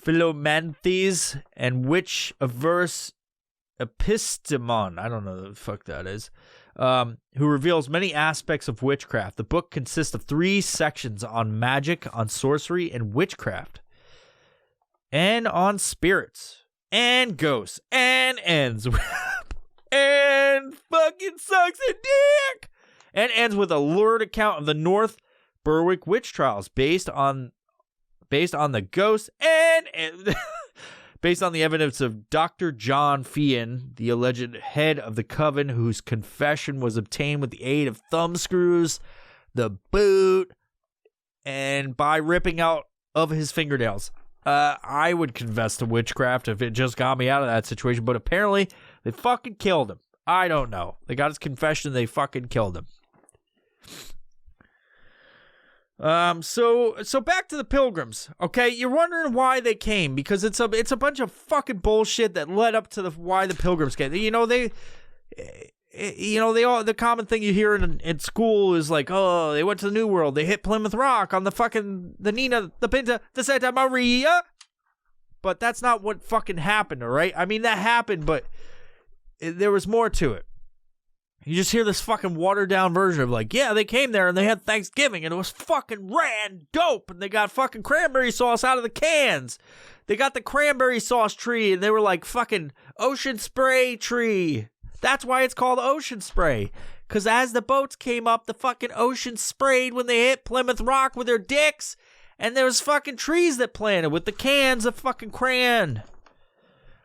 Philomanthes and witch-averse epistemon, I don't know what the fuck that is, who reveals many aspects of witchcraft. The book consists of 3 sections on magic, on sorcery, and witchcraft, and on spirits, and ghosts, and ends with and fucking sucks a dick, and ends with a lurid account of the North Berwick witch trials based on the ghosts and based on the evidence of Dr. John Fian, the alleged head of the coven, whose confession was obtained with the aid of thumbscrews, the boot, and by ripping out of his fingernails. I would confess to witchcraft if it just got me out of that situation, but apparently they fucking killed him. I don't know. They got his confession, they fucking killed him. So back to the Pilgrims. Okay, you're wondering why they came, because it's a bunch of fucking bullshit that led up to why the Pilgrims came. The common thing you hear in school is like, oh, they went to the New World, they hit Plymouth Rock on the Nina, the Pinta, the Santa Maria. But that's not what fucking happened, all right? I mean, that happened, but there was more to it. You just hear this fucking watered down version of like, yeah, they came there and they had Thanksgiving and it was fucking rad dope and they got fucking cranberry sauce out of the cans. They got the cranberry sauce tree and they were like fucking ocean spray tree. That's why it's called ocean spray. Because as the boats came up, the fucking ocean sprayed when they hit Plymouth Rock with their dicks, and there was fucking trees that planted with the cans of fucking cran.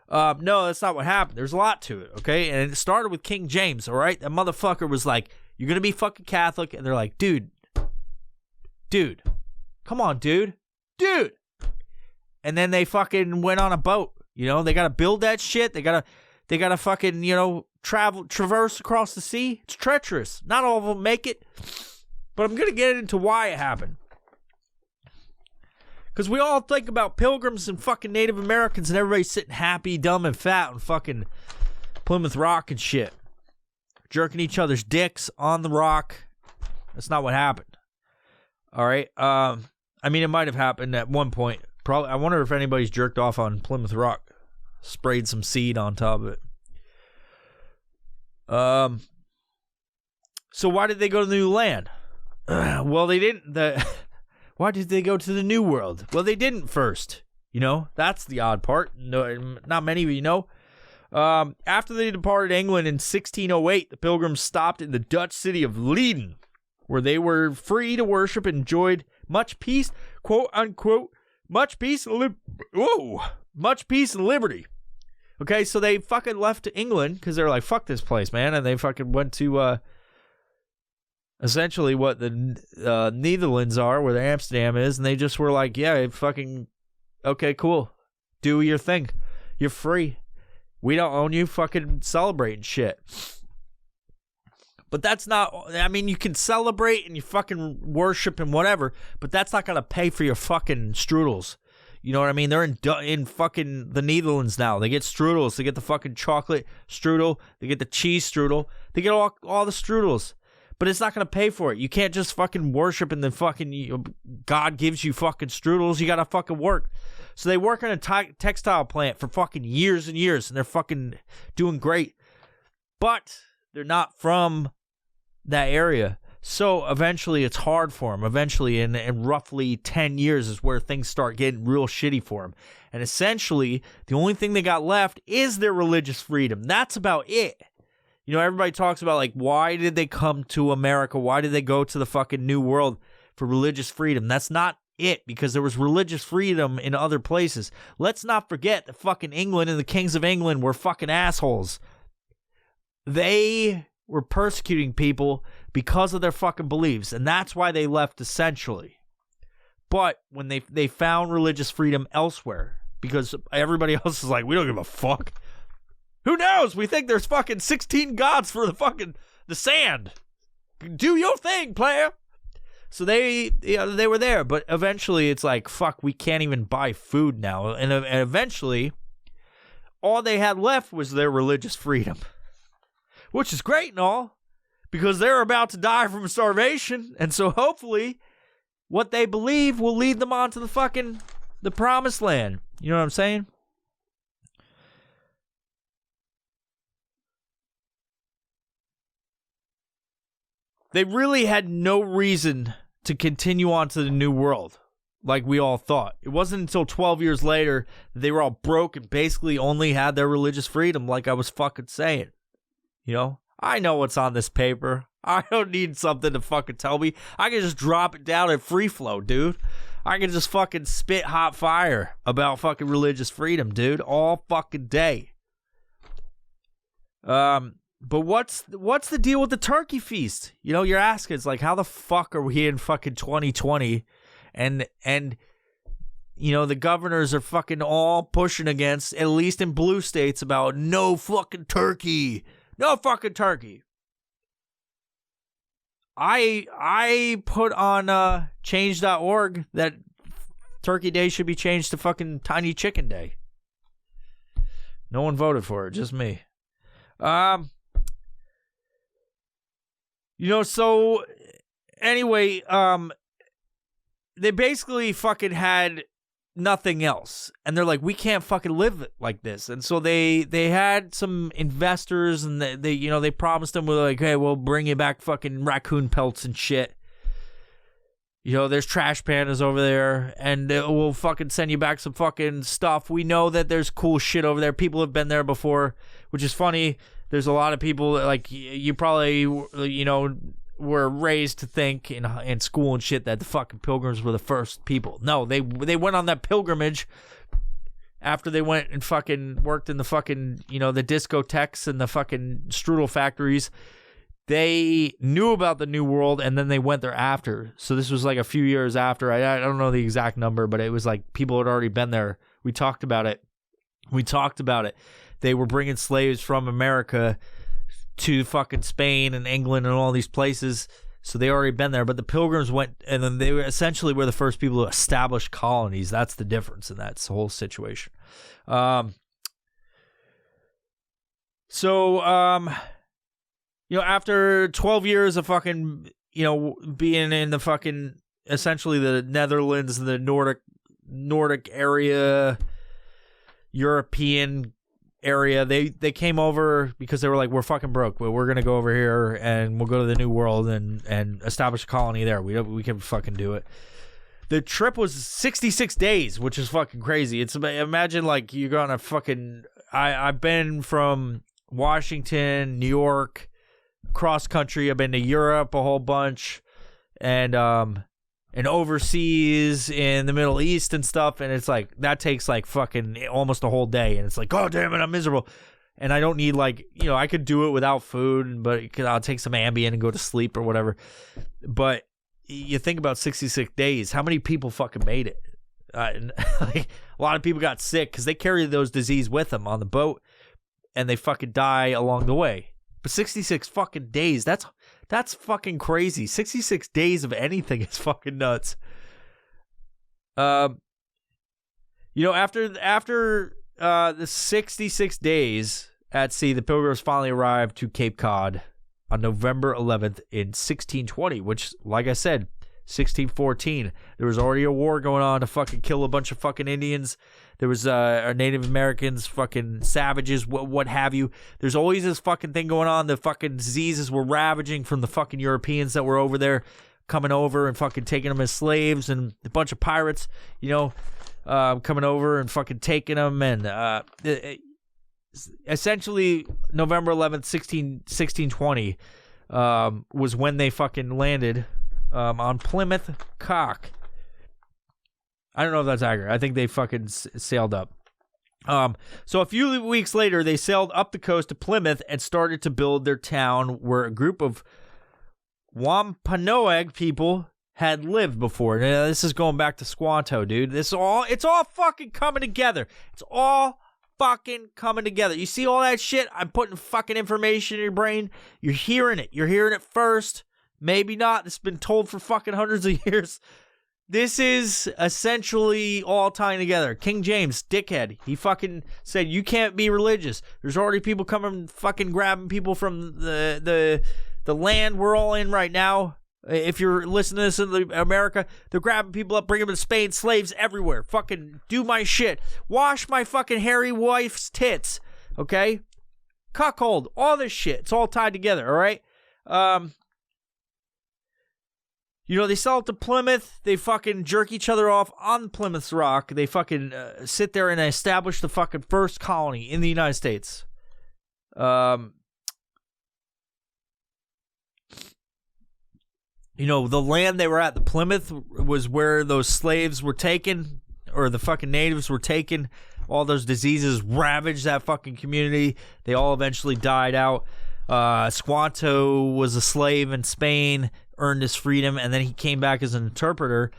No, that's not what happened. There's a lot to it, okay? And it started with King James, all right? That motherfucker was like, you're going to be fucking Catholic. And they're like, dude, come on, dude. And then they fucking went on a boat, you know? They got to build that shit. They got They got to fucking, traverse across the sea. It's treacherous. Not all of them make it. But I'm going to get into why it happened. Because we all think about pilgrims and fucking Native Americans and everybody sitting happy, dumb, and fat on fucking Plymouth Rock and shit. Jerking each other's dicks on the rock. That's not what happened. All right? I mean, it might have happened at one point. Probably. I wonder if anybody's jerked off on Plymouth Rock. Sprayed some seed on top of it. So why did they go to the new land? Well, they didn't. Why did they go to the New World? Well, they didn't first. That's the odd part. No, not many of you know. After they departed England in 1608, the Pilgrims stopped in the Dutch city of Leiden, where they were free to worship and enjoyed much peace, quote unquote, much peace and liberty. Okay, so they fucking left to England because they're like, fuck this place, man, and they fucking went to essentially what the Netherlands are, where the Amsterdam is, and they just were like, yeah, fucking, okay, cool. Do your thing. You're free. We don't own you. Fucking celebrate and shit. But that's not, I mean, you can celebrate and you fucking worship and whatever, but that's not going to pay for your fucking strudels. You know what I mean? They're in fucking the Netherlands now. They get strudels. They get the fucking chocolate strudel. They get the cheese strudel. They get all the strudels. But it's not going to pay for it. You can't just fucking worship and then fucking God gives you fucking strudels. You got to fucking work. So they work in a textile plant for fucking years and years, and they're fucking doing great. But they're not from that area. So eventually it's hard for them. Eventually in roughly 10 years is where things start getting real shitty for them. And essentially the only thing they got left is their religious freedom. That's about it. Everybody talks about, like, why did they come to America? Why did they go to the fucking New World for religious freedom? That's not it, because there was religious freedom in other places. Let's not forget that fucking England and the kings of England were fucking assholes. They were persecuting people because of their fucking beliefs, and that's why they left, essentially. But when they found religious freedom elsewhere, because everybody else is like, we don't give a fuck. Who knows? We think there's fucking 16 gods for the sand. Do your thing, player. So they were there, but eventually it's like, fuck, we can't even buy food now. And eventually, all they had left was their religious freedom. Which is great and all, because they're about to die from starvation. And so hopefully, what they believe will lead them on to the promised land. You know what I'm saying? They really had no reason to continue on to the New World, like we all thought. It wasn't until 12 years later that they were all broke and basically only had their religious freedom, like I was fucking saying. I know what's on this paper. I don't need something to fucking tell me. I can just drop it down at free flow, dude. I can just fucking spit hot fire about fucking religious freedom, dude, all fucking day. But what's the deal with the turkey feast? You're asking, it's like, how the fuck are we in fucking 2020 and the governors are fucking all pushing against, at least in blue states, about no fucking turkey. No fucking turkey. I put on change.org that Turkey Day should be changed to fucking Tiny Chicken Day. No one voted for it, just me. So anyway, they basically fucking had nothing else. And they're like, we can't fucking live like this. And so they had some investors, and they promised them, with like, hey, we'll bring you back fucking raccoon pelts and shit. There's trash pandas over there, and we'll fucking send you back some fucking stuff. We know that there's cool shit over there. People have been there before, which is funny. There's a lot of people, like, you probably, were raised to think in school and shit that the fucking Pilgrims were the first people. No, they went on that pilgrimage after they went and fucking worked in the fucking, the discotheques and the fucking strudel factories. They knew about the New World, and then they went there after. So this was like a few years after. I don't know the exact number, but it was like people had already been there. We talked about it. they were bringing slaves from America to fucking Spain and England and all these places. So they already been there, but the Pilgrims went, and then they were essentially the first people to establish colonies. That's the difference in that whole situation. After 12 years of fucking, being in the fucking, essentially the Netherlands, the Nordic area, European area, they came over because they were like, we're fucking broke, but we're gonna go over here and we'll go to the New World and establish a colony there. We can fucking do it. The trip was 66 days, which is fucking crazy. It's, imagine like you're gonna fucking, I've been from Washington, New York, cross country. I've been to Europe a whole bunch, and overseas in the Middle East and stuff, and it's like that takes like fucking almost a whole day, and it's like, oh damn it, I'm miserable, and I don't need like, I could do it without food, but I'll take some Ambien and go to sleep or whatever. But you think about 66 days, how many people fucking made it? Like, a lot of people got sick because they carry those disease with them on the boat, and they fucking die along the way. But 66 fucking days, that's fucking crazy. 66 days of anything is fucking nuts. After the 66 days at sea, the Pilgrims finally arrived to Cape Cod on November 11th in 1620, which, like I said, 1614. There was already a war going on to fucking kill a bunch of fucking Indians. There was Native Americans, fucking savages, what have you. There's always this fucking thing going on. The fucking diseases were ravaging from the fucking Europeans that were over there, coming over and fucking taking them as slaves, and a bunch of pirates, coming over and fucking taking them. And essentially, November 11th, 1620 was when they fucking landed on Plymouth Cock. I don't know if that's accurate. I think they fucking sailed up. So a few weeks later, they sailed up the coast to Plymouth and started to build their town, where a group of Wampanoag people had lived before. Now, this is going back to Squanto, dude. It's all fucking coming together. It's all fucking coming together. You see all that shit? I'm putting fucking information in your brain. You're hearing it. You're hearing it first. Maybe not. It's been told for fucking hundreds of years. This is essentially all tying together. King James, dickhead, he fucking said, you can't be religious. There's already people coming fucking grabbing people from the land we're all in right now. If you're listening to this in America, they're grabbing people up, bringing them to Spain, slaves everywhere. Fucking do my shit. Wash my fucking hairy wife's tits, okay? Cuckold, all this shit. It's all tied together, all right? They sell it to Plymouth. They fucking jerk each other off on Plymouth Rock. They fucking sit there and establish the fucking first colony in the United States. The land they were at, the Plymouth, was where those slaves were taken, or the fucking natives were taken. All those diseases ravaged that fucking community. They all eventually died out. Squanto was a slave in Spain, earned his freedom, and then he came back as an interpreter,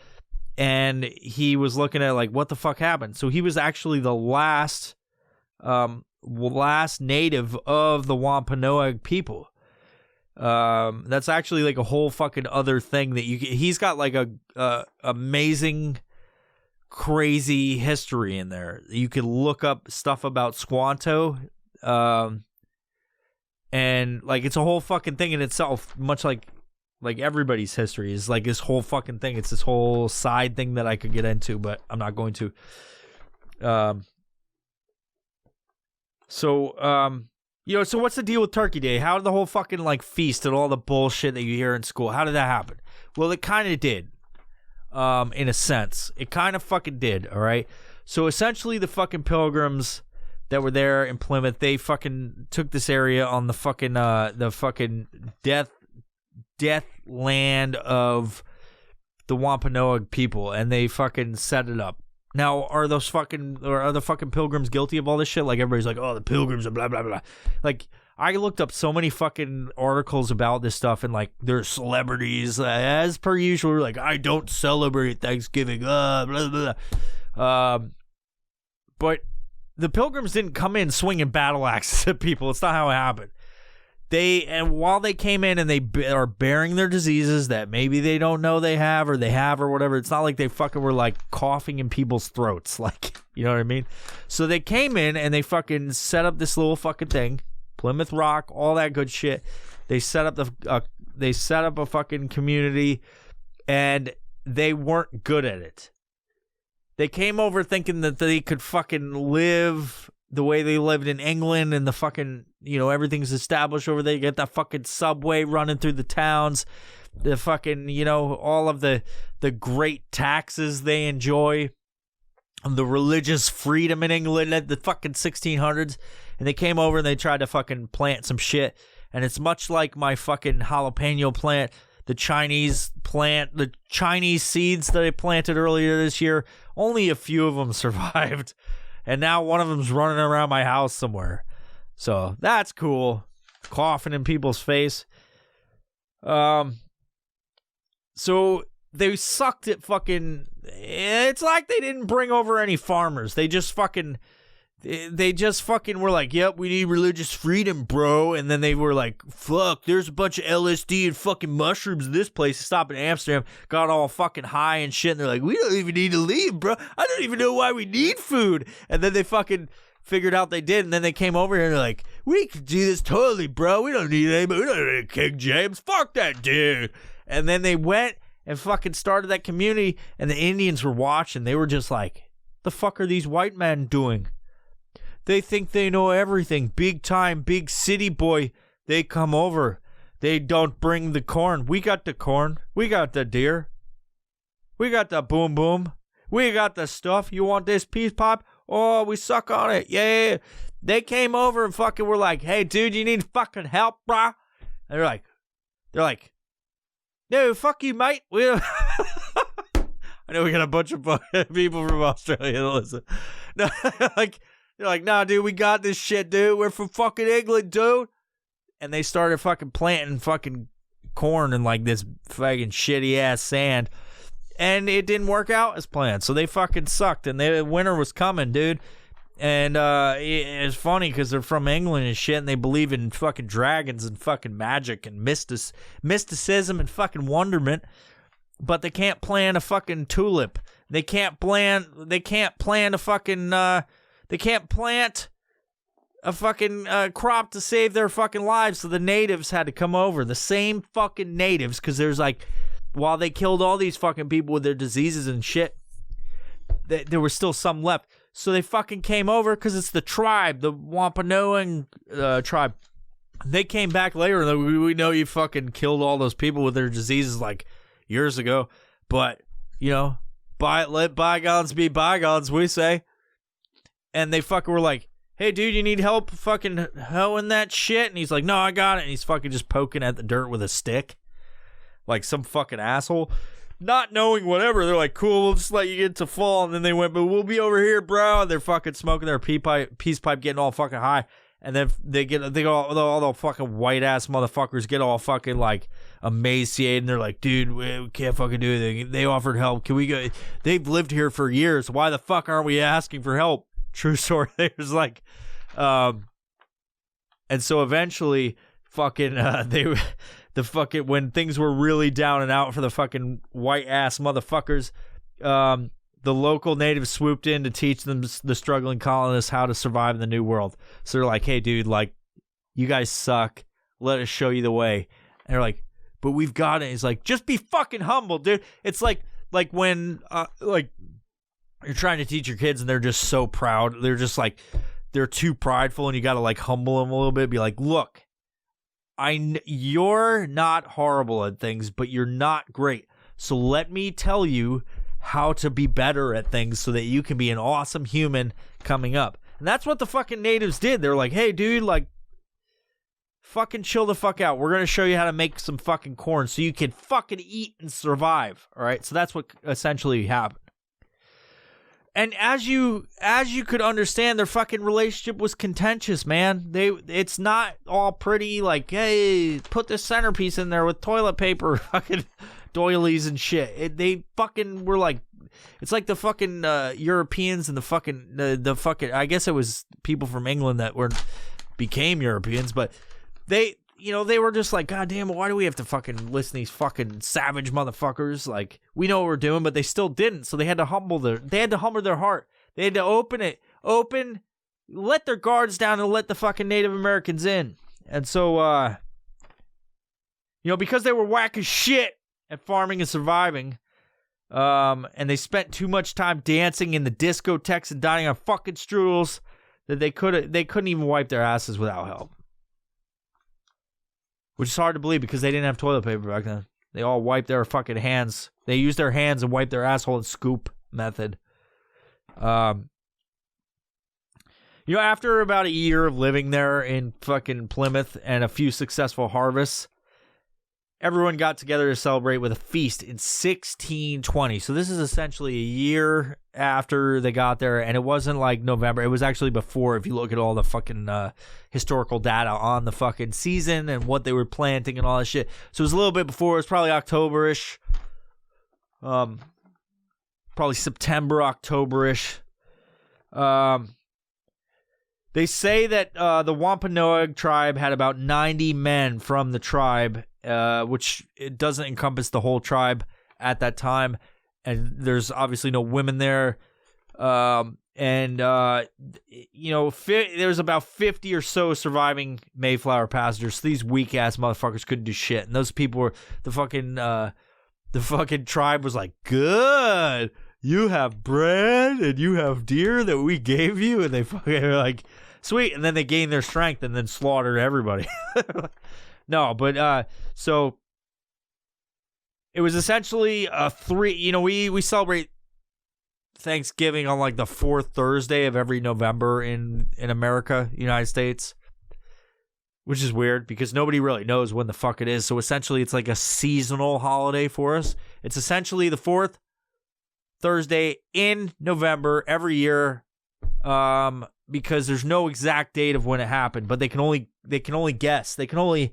and he was looking at like, what the fuck happened? So he was actually the last native of the Wampanoag people. That's actually like a whole fucking other thing that he's got like a amazing, crazy history in there. You could look up stuff about Squanto, and like it's a whole fucking thing in itself, much like everybody's history is like this whole fucking thing. It's this whole side thing that I could get into, but I'm not going to. So what's the deal with Turkey Day? How did the whole fucking like feast and all the bullshit that you hear in school, how did that happen? Well, it kind of did, in a sense. It kind of fucking did, all right? So essentially the fucking Pilgrims that were there in Plymouth, they fucking took this area on the fucking death land of the Wampanoag people, and they fucking set it up. Now, are the fucking Pilgrims guilty of all this shit? Like, everybody's like, oh, the Pilgrims are blah, blah, blah. Like, I looked up so many fucking articles about this stuff, and, like, they're celebrities. As per usual, like, I don't celebrate Thanksgiving, blah, blah, blah. But the Pilgrims didn't come in swinging battle axes at people. It's not how it happened. And while they came in and they are bearing their diseases that maybe they don't know they have or whatever, it's not like they fucking were like coughing in people's throats. Like, you know what I mean? So they came in and they fucking set up this little fucking thing, Plymouth Rock, all that good shit. They set up a fucking community, and they weren't good at it. They came over thinking that they could fucking live the way they lived in England, and the fucking, you know, everything's established over there. You get that fucking subway running through the towns, the fucking, you know, all of the great taxes they enjoy, the religious freedom in England at the fucking 1600s. And they came over and they tried to fucking plant some shit. And it's much like my fucking jalapeno plant, the Chinese seeds that I planted earlier this year. Only a few of them survived. And now one of them's running around my house somewhere. So that's cool. Coughing in people's face. So they sucked at fucking... It's like they didn't bring over any farmers. They just fucking were like, yep, we need religious freedom, bro. And then they were like, fuck, there's a bunch of LSD and fucking mushrooms in this place. Stop in Amsterdam, got all fucking high and shit. And they're like, we don't even need to leave, bro. I don't even know why we need food. And then they fucking figured out they did. And then they came over here and they're like, we can do this totally, bro. We don't need anybody. We don't need King James. Fuck that dude. And then they went and fucking started that community. And the Indians were watching. They were just like, the fuck are these white men doing? They think they know everything. Big time, big city boy. They come over. They don't bring the corn. We got the corn. We got the deer. We got the boom boom. We got the stuff. You want this peace pipe? Oh, we suck on it. Yeah. They came over and fucking were like, hey, dude, you need fucking help, brah? And they're like, no, fuck you, mate. I know we got a bunch of people from Australia that listen. No, they're like, nah, dude, we got this shit, dude. We're from fucking England, dude. And they started fucking planting fucking corn in like this fucking shitty ass sand. And it didn't work out as planned. So they fucking sucked. And the winter was coming, dude. And it's funny because they're from England and shit. And they believe in fucking dragons and fucking magic and mysticism and fucking wonderment. But they can't plant a fucking tulip. They can't plant a fucking... They can't plant a fucking crop to save their fucking lives, so the natives had to come over. The same fucking natives, because there's like, while they killed all these fucking people with their diseases and shit, there was still some left. So they fucking came over because it's the tribe, the Wampanoag tribe. They came back later and like, we know you fucking killed all those people with their diseases like years ago, but, you know, let bygones be bygones, we say. And they fucking were like, hey, dude, you need help fucking hoeing that shit? And he's like, no, I got it. And he's fucking just poking at the dirt with a stick. Like some fucking asshole. Not knowing whatever. They're like, cool, we'll just let you get to fall. And then they went, but we'll be over here, bro. And they're fucking smoking their peace pipe, getting all fucking high. And then they go, all the fucking white ass motherfuckers get all fucking like emaciated. And they're like, dude, we can't fucking do anything. They offered help. Can we go? They've lived here for years. Why the fuck aren't we asking for help? True story. There's like, and so eventually, fucking, when things were really down and out for the fucking white ass motherfuckers, the local natives swooped in to teach them, the struggling colonists, how to survive in the new world. So they're like, hey, dude, like, you guys suck. Let us show you the way. And they're like, but we've got it. He's like, just be fucking humble, dude. It's like when, you're trying to teach your kids and they're just so proud. They're just like, they're too prideful and you got to like humble them a little bit. Be like, look, you're not horrible at things, but you're not great. So let me tell you how to be better at things so that you can be an awesome human coming up. And that's what the fucking natives did. They're like, hey, dude, like, fucking chill the fuck out. We're going to show you how to make some fucking corn so you can fucking eat and survive. All right. So that's what essentially happened. And as you could understand, their fucking relationship was contentious, man. It's not all pretty, like, hey, put this centerpiece in there with toilet paper, fucking doilies and shit. They fucking were like, it's like the fucking Europeans and the fucking I guess it was people from England that became Europeans, but they were just like, God damn it, why do we have to fucking listen to these fucking savage motherfuckers? Like, we know what we're doing, but they still didn't. So they had to humble their heart. They had to let their guards down and let the fucking Native Americans in. And so, because they were whack as shit at farming and surviving, and they spent too much time dancing in the discotheques and dining on fucking strudels, that they couldn't even wipe their asses without help. Which is hard to believe because they didn't have toilet paper back then. They all wiped their fucking hands. They used their hands and wiped their asshole and scoop method. After about a year of living there in fucking Plymouth and a few successful harvests, everyone got together to celebrate with a feast in 1620. So this is essentially a year after they got there, and it wasn't like November. It was actually before, if you look at all the fucking historical data on the fucking season and what they were planting and all that shit. So it was a little bit before. It was probably October-ish. Probably September, October-ish. They say that the Wampanoag tribe had about 90 men from the tribe, which it doesn't encompass the whole tribe at that time. And there's obviously no women there. There's about 50 or so surviving Mayflower passengers. So these weak-ass motherfuckers couldn't do shit. And those people were, the fucking tribe was like, good, you have bread and you have deer that we gave you. And they fucking were like, sweet. And then they gained their strength and then slaughtered everybody. No, but so it was essentially we celebrate Thanksgiving on like the fourth Thursday of every November in America, United States, which is weird because nobody really knows when the fuck it is. So essentially it's like a seasonal holiday for us. It's essentially the fourth Thursday in November every year, because there's no exact date of when it happened, but they can only guess. They can only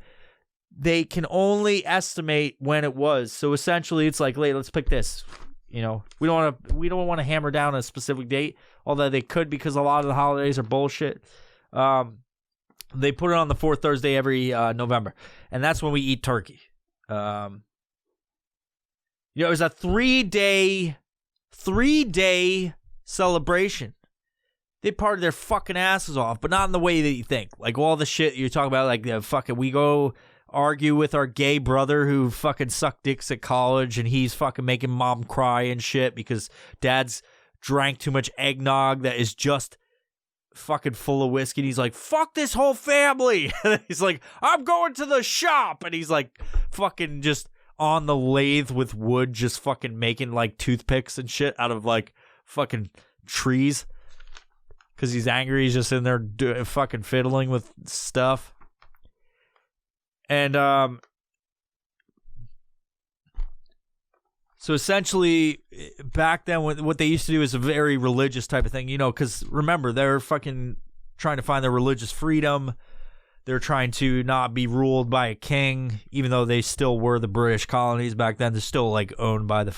estimate when it was. So essentially, it's like, let's pick this. We don't want to hammer down a specific date, although they could because a lot of the holidays are bullshit. They put it on the fourth Thursday every November, and that's when we eat turkey. It was a three-day celebration. They partied their fucking asses off, but not in the way that you think. Like all the shit you're talking about, like the fucking, we go argue with our gay brother who fucking sucked dicks at college and he's fucking making mom cry and shit because dad's drank too much eggnog that is just fucking full of whiskey. And he's like, fuck this whole family. And he's like, I'm going to the shop. And he's like fucking just on the lathe with wood, just fucking making like toothpicks and shit out of like fucking trees. Because he's angry, he's just in there fucking fiddling with stuff. And so essentially, back then, what they used to do is a very religious type of thing, because remember, they're fucking trying to find their religious freedom. They're trying to not be ruled by a king, even though they still were the British colonies back then. They're still like owned by the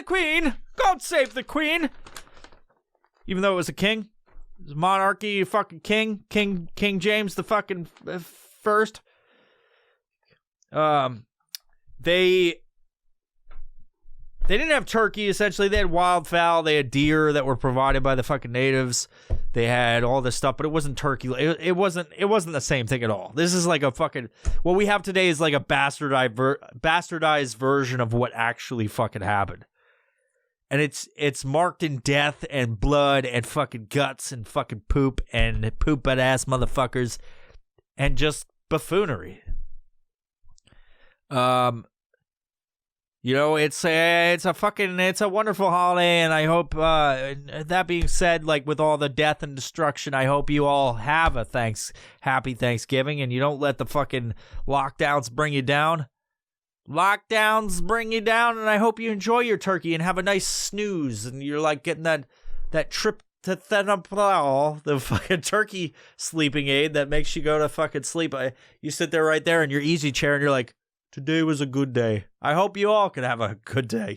Queen. God save the Queen. Even though it was a king, it was a monarchy, fucking King James the fucking first. They didn't have turkey. Essentially, they had wildfowl. They had deer that were provided by the fucking natives. They had all this stuff, but it wasn't turkey. It wasn't the same thing at all. This is like a fucking, what we have today is like a bastardized version of what actually fucking happened. And it's marked in death and blood and fucking guts and fucking poop and poop-ass motherfuckers and just buffoonery. It's a wonderful holiday, and I hope, that being said, like with all the death and destruction, I hope you all have a happy Thanksgiving and you don't let the fucking lockdowns bring you down. Lockdowns bring you down, and I hope you enjoy your turkey and have a nice snooze, and you're like getting that tryptophanol, the fucking turkey sleeping aid that makes you go to fucking sleep. You sit there right there in your easy chair, and you're like, today was a good day. I hope you all can have a good day.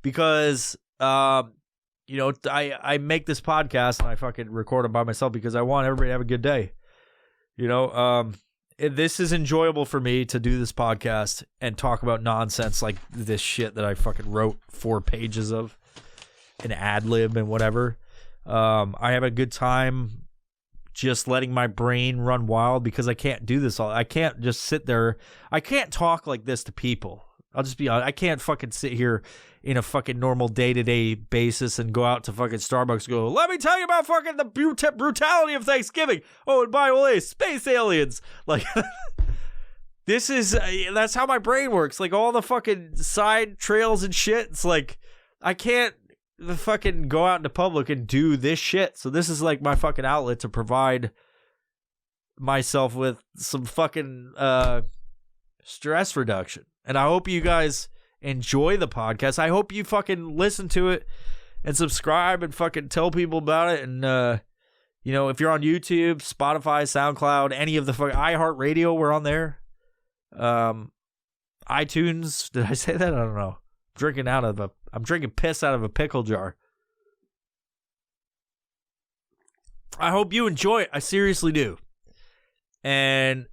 because, you know, I make this podcast and I fucking record it by myself because I want everybody to have a good day. You know, this is enjoyable for me to do this podcast and talk about nonsense like this shit that I fucking wrote 4 pages of an ad lib and whatever. I have a good time just letting my brain run wild because I can't do this all. I can't just sit there. I can't talk like this to people. I'll just be honest. I can't fucking sit here in a fucking normal day-to-day basis and go out to fucking Starbucks and go, let me tell you about fucking the brutality of Thanksgiving. Oh, and by the way, space aliens. Like, that's how my brain works. Like, all the fucking side trails and shit. It's like, I can't fucking go out into public and do this shit. So this is like my fucking outlet to provide myself with some fucking stress reduction. And I hope you guys enjoy the podcast. I hope you fucking listen to it and subscribe and fucking tell people about it. And, you know, if you're on YouTube, Spotify, SoundCloud, any of the fucking iHeartRadio, we're on there. iTunes, did I say that? I don't know. I'm drinking piss out of a pickle jar. I hope you enjoy it. I seriously do. And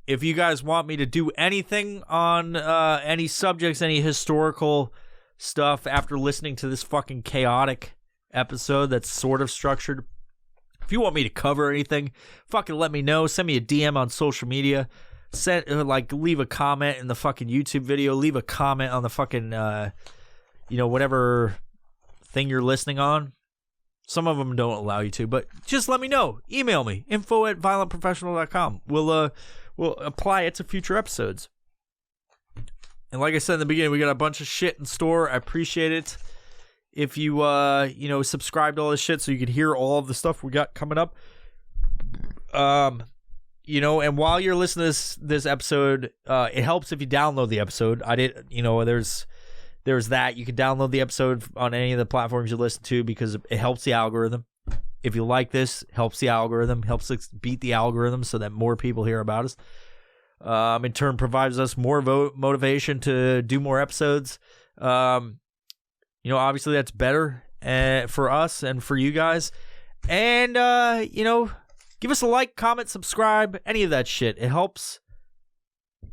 if you guys want me to do anything on any subjects, any historical stuff after listening to this fucking chaotic episode that's sort of structured, if you want me to cover anything, fucking let me know. Send me a DM on social media. Leave a comment in the fucking YouTube video. Leave a comment on the fucking, whatever thing you're listening on. Some of them don't allow you to, but just let me know. Email me, info@violentprofessional.com. We'll apply it to future episodes. And like I said in the beginning, we got a bunch of shit in store. I appreciate it. If you, subscribe to all this shit so you can hear all of the stuff we got coming up. And while you're listening to this episode, it helps if you download the episode. There's that. You can download the episode on any of the platforms you listen to because it helps the algorithm. If you like this, helps the algorithm, helps us beat the algorithm so that more people hear about us. In turn, provides us more motivation to do more episodes. Obviously that's better for us and for you guys. And, give us a like, comment, subscribe, any of that shit. It helps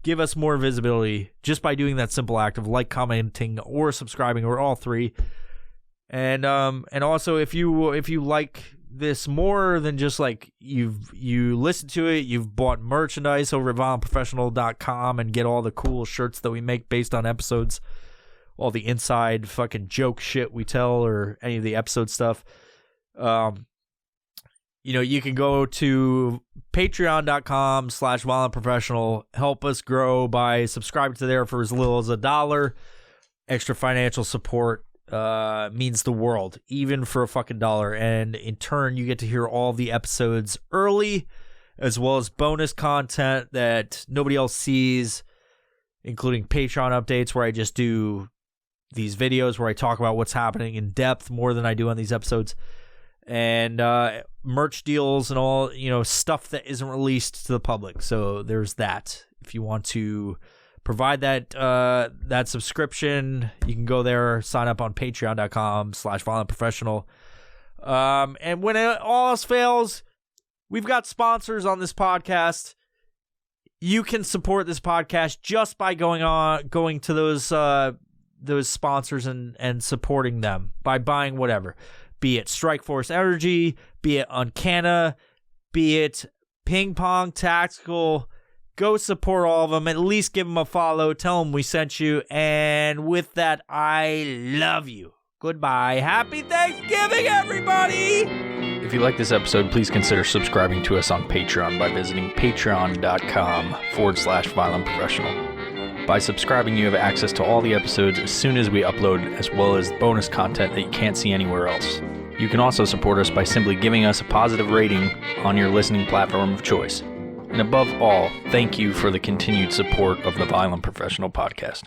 give us more visibility just by doing that simple act of like, commenting, or subscribing, or all three. And also if you like this more than just like you listen to it, you've bought merchandise over at violentprofessional.com and get all the cool shirts that we make based on episodes, all the inside fucking joke shit we tell, or any of the episode stuff. You can go to patreon.com/violentprofessional. Help us grow by subscribing to there for as little as $1. Extra financial support means the world, even for a fucking $1. And in turn, you get to hear all the episodes early, as well as bonus content that nobody else sees, including Patreon updates where I just do these videos where I talk about what's happening in depth more than I do on these episodes. And merch deals and all, stuff that isn't released to the public. So there's that. If you want to provide that subscription, you can go there, sign up on patreon.com/violentprofessional. And when all else fails, we've got sponsors on this podcast. You can support this podcast just by going to those sponsors and supporting them by buying whatever. Be it Strikeforce Energy, be it Uncanna, be it Ping Pong Tactical. Go support all of them. At least give them a follow. Tell them we sent you. And with that, I love you. Goodbye. Happy Thanksgiving, everybody! If you like this episode, please consider subscribing to us on Patreon by visiting patreon.com/violentprofessional. By subscribing, you have access to all the episodes as soon as we upload, as well as bonus content that you can't see anywhere else. You can also support us by simply giving us a positive rating on your listening platform of choice. And above all, thank you for the continued support of the Violent Professional Podcast.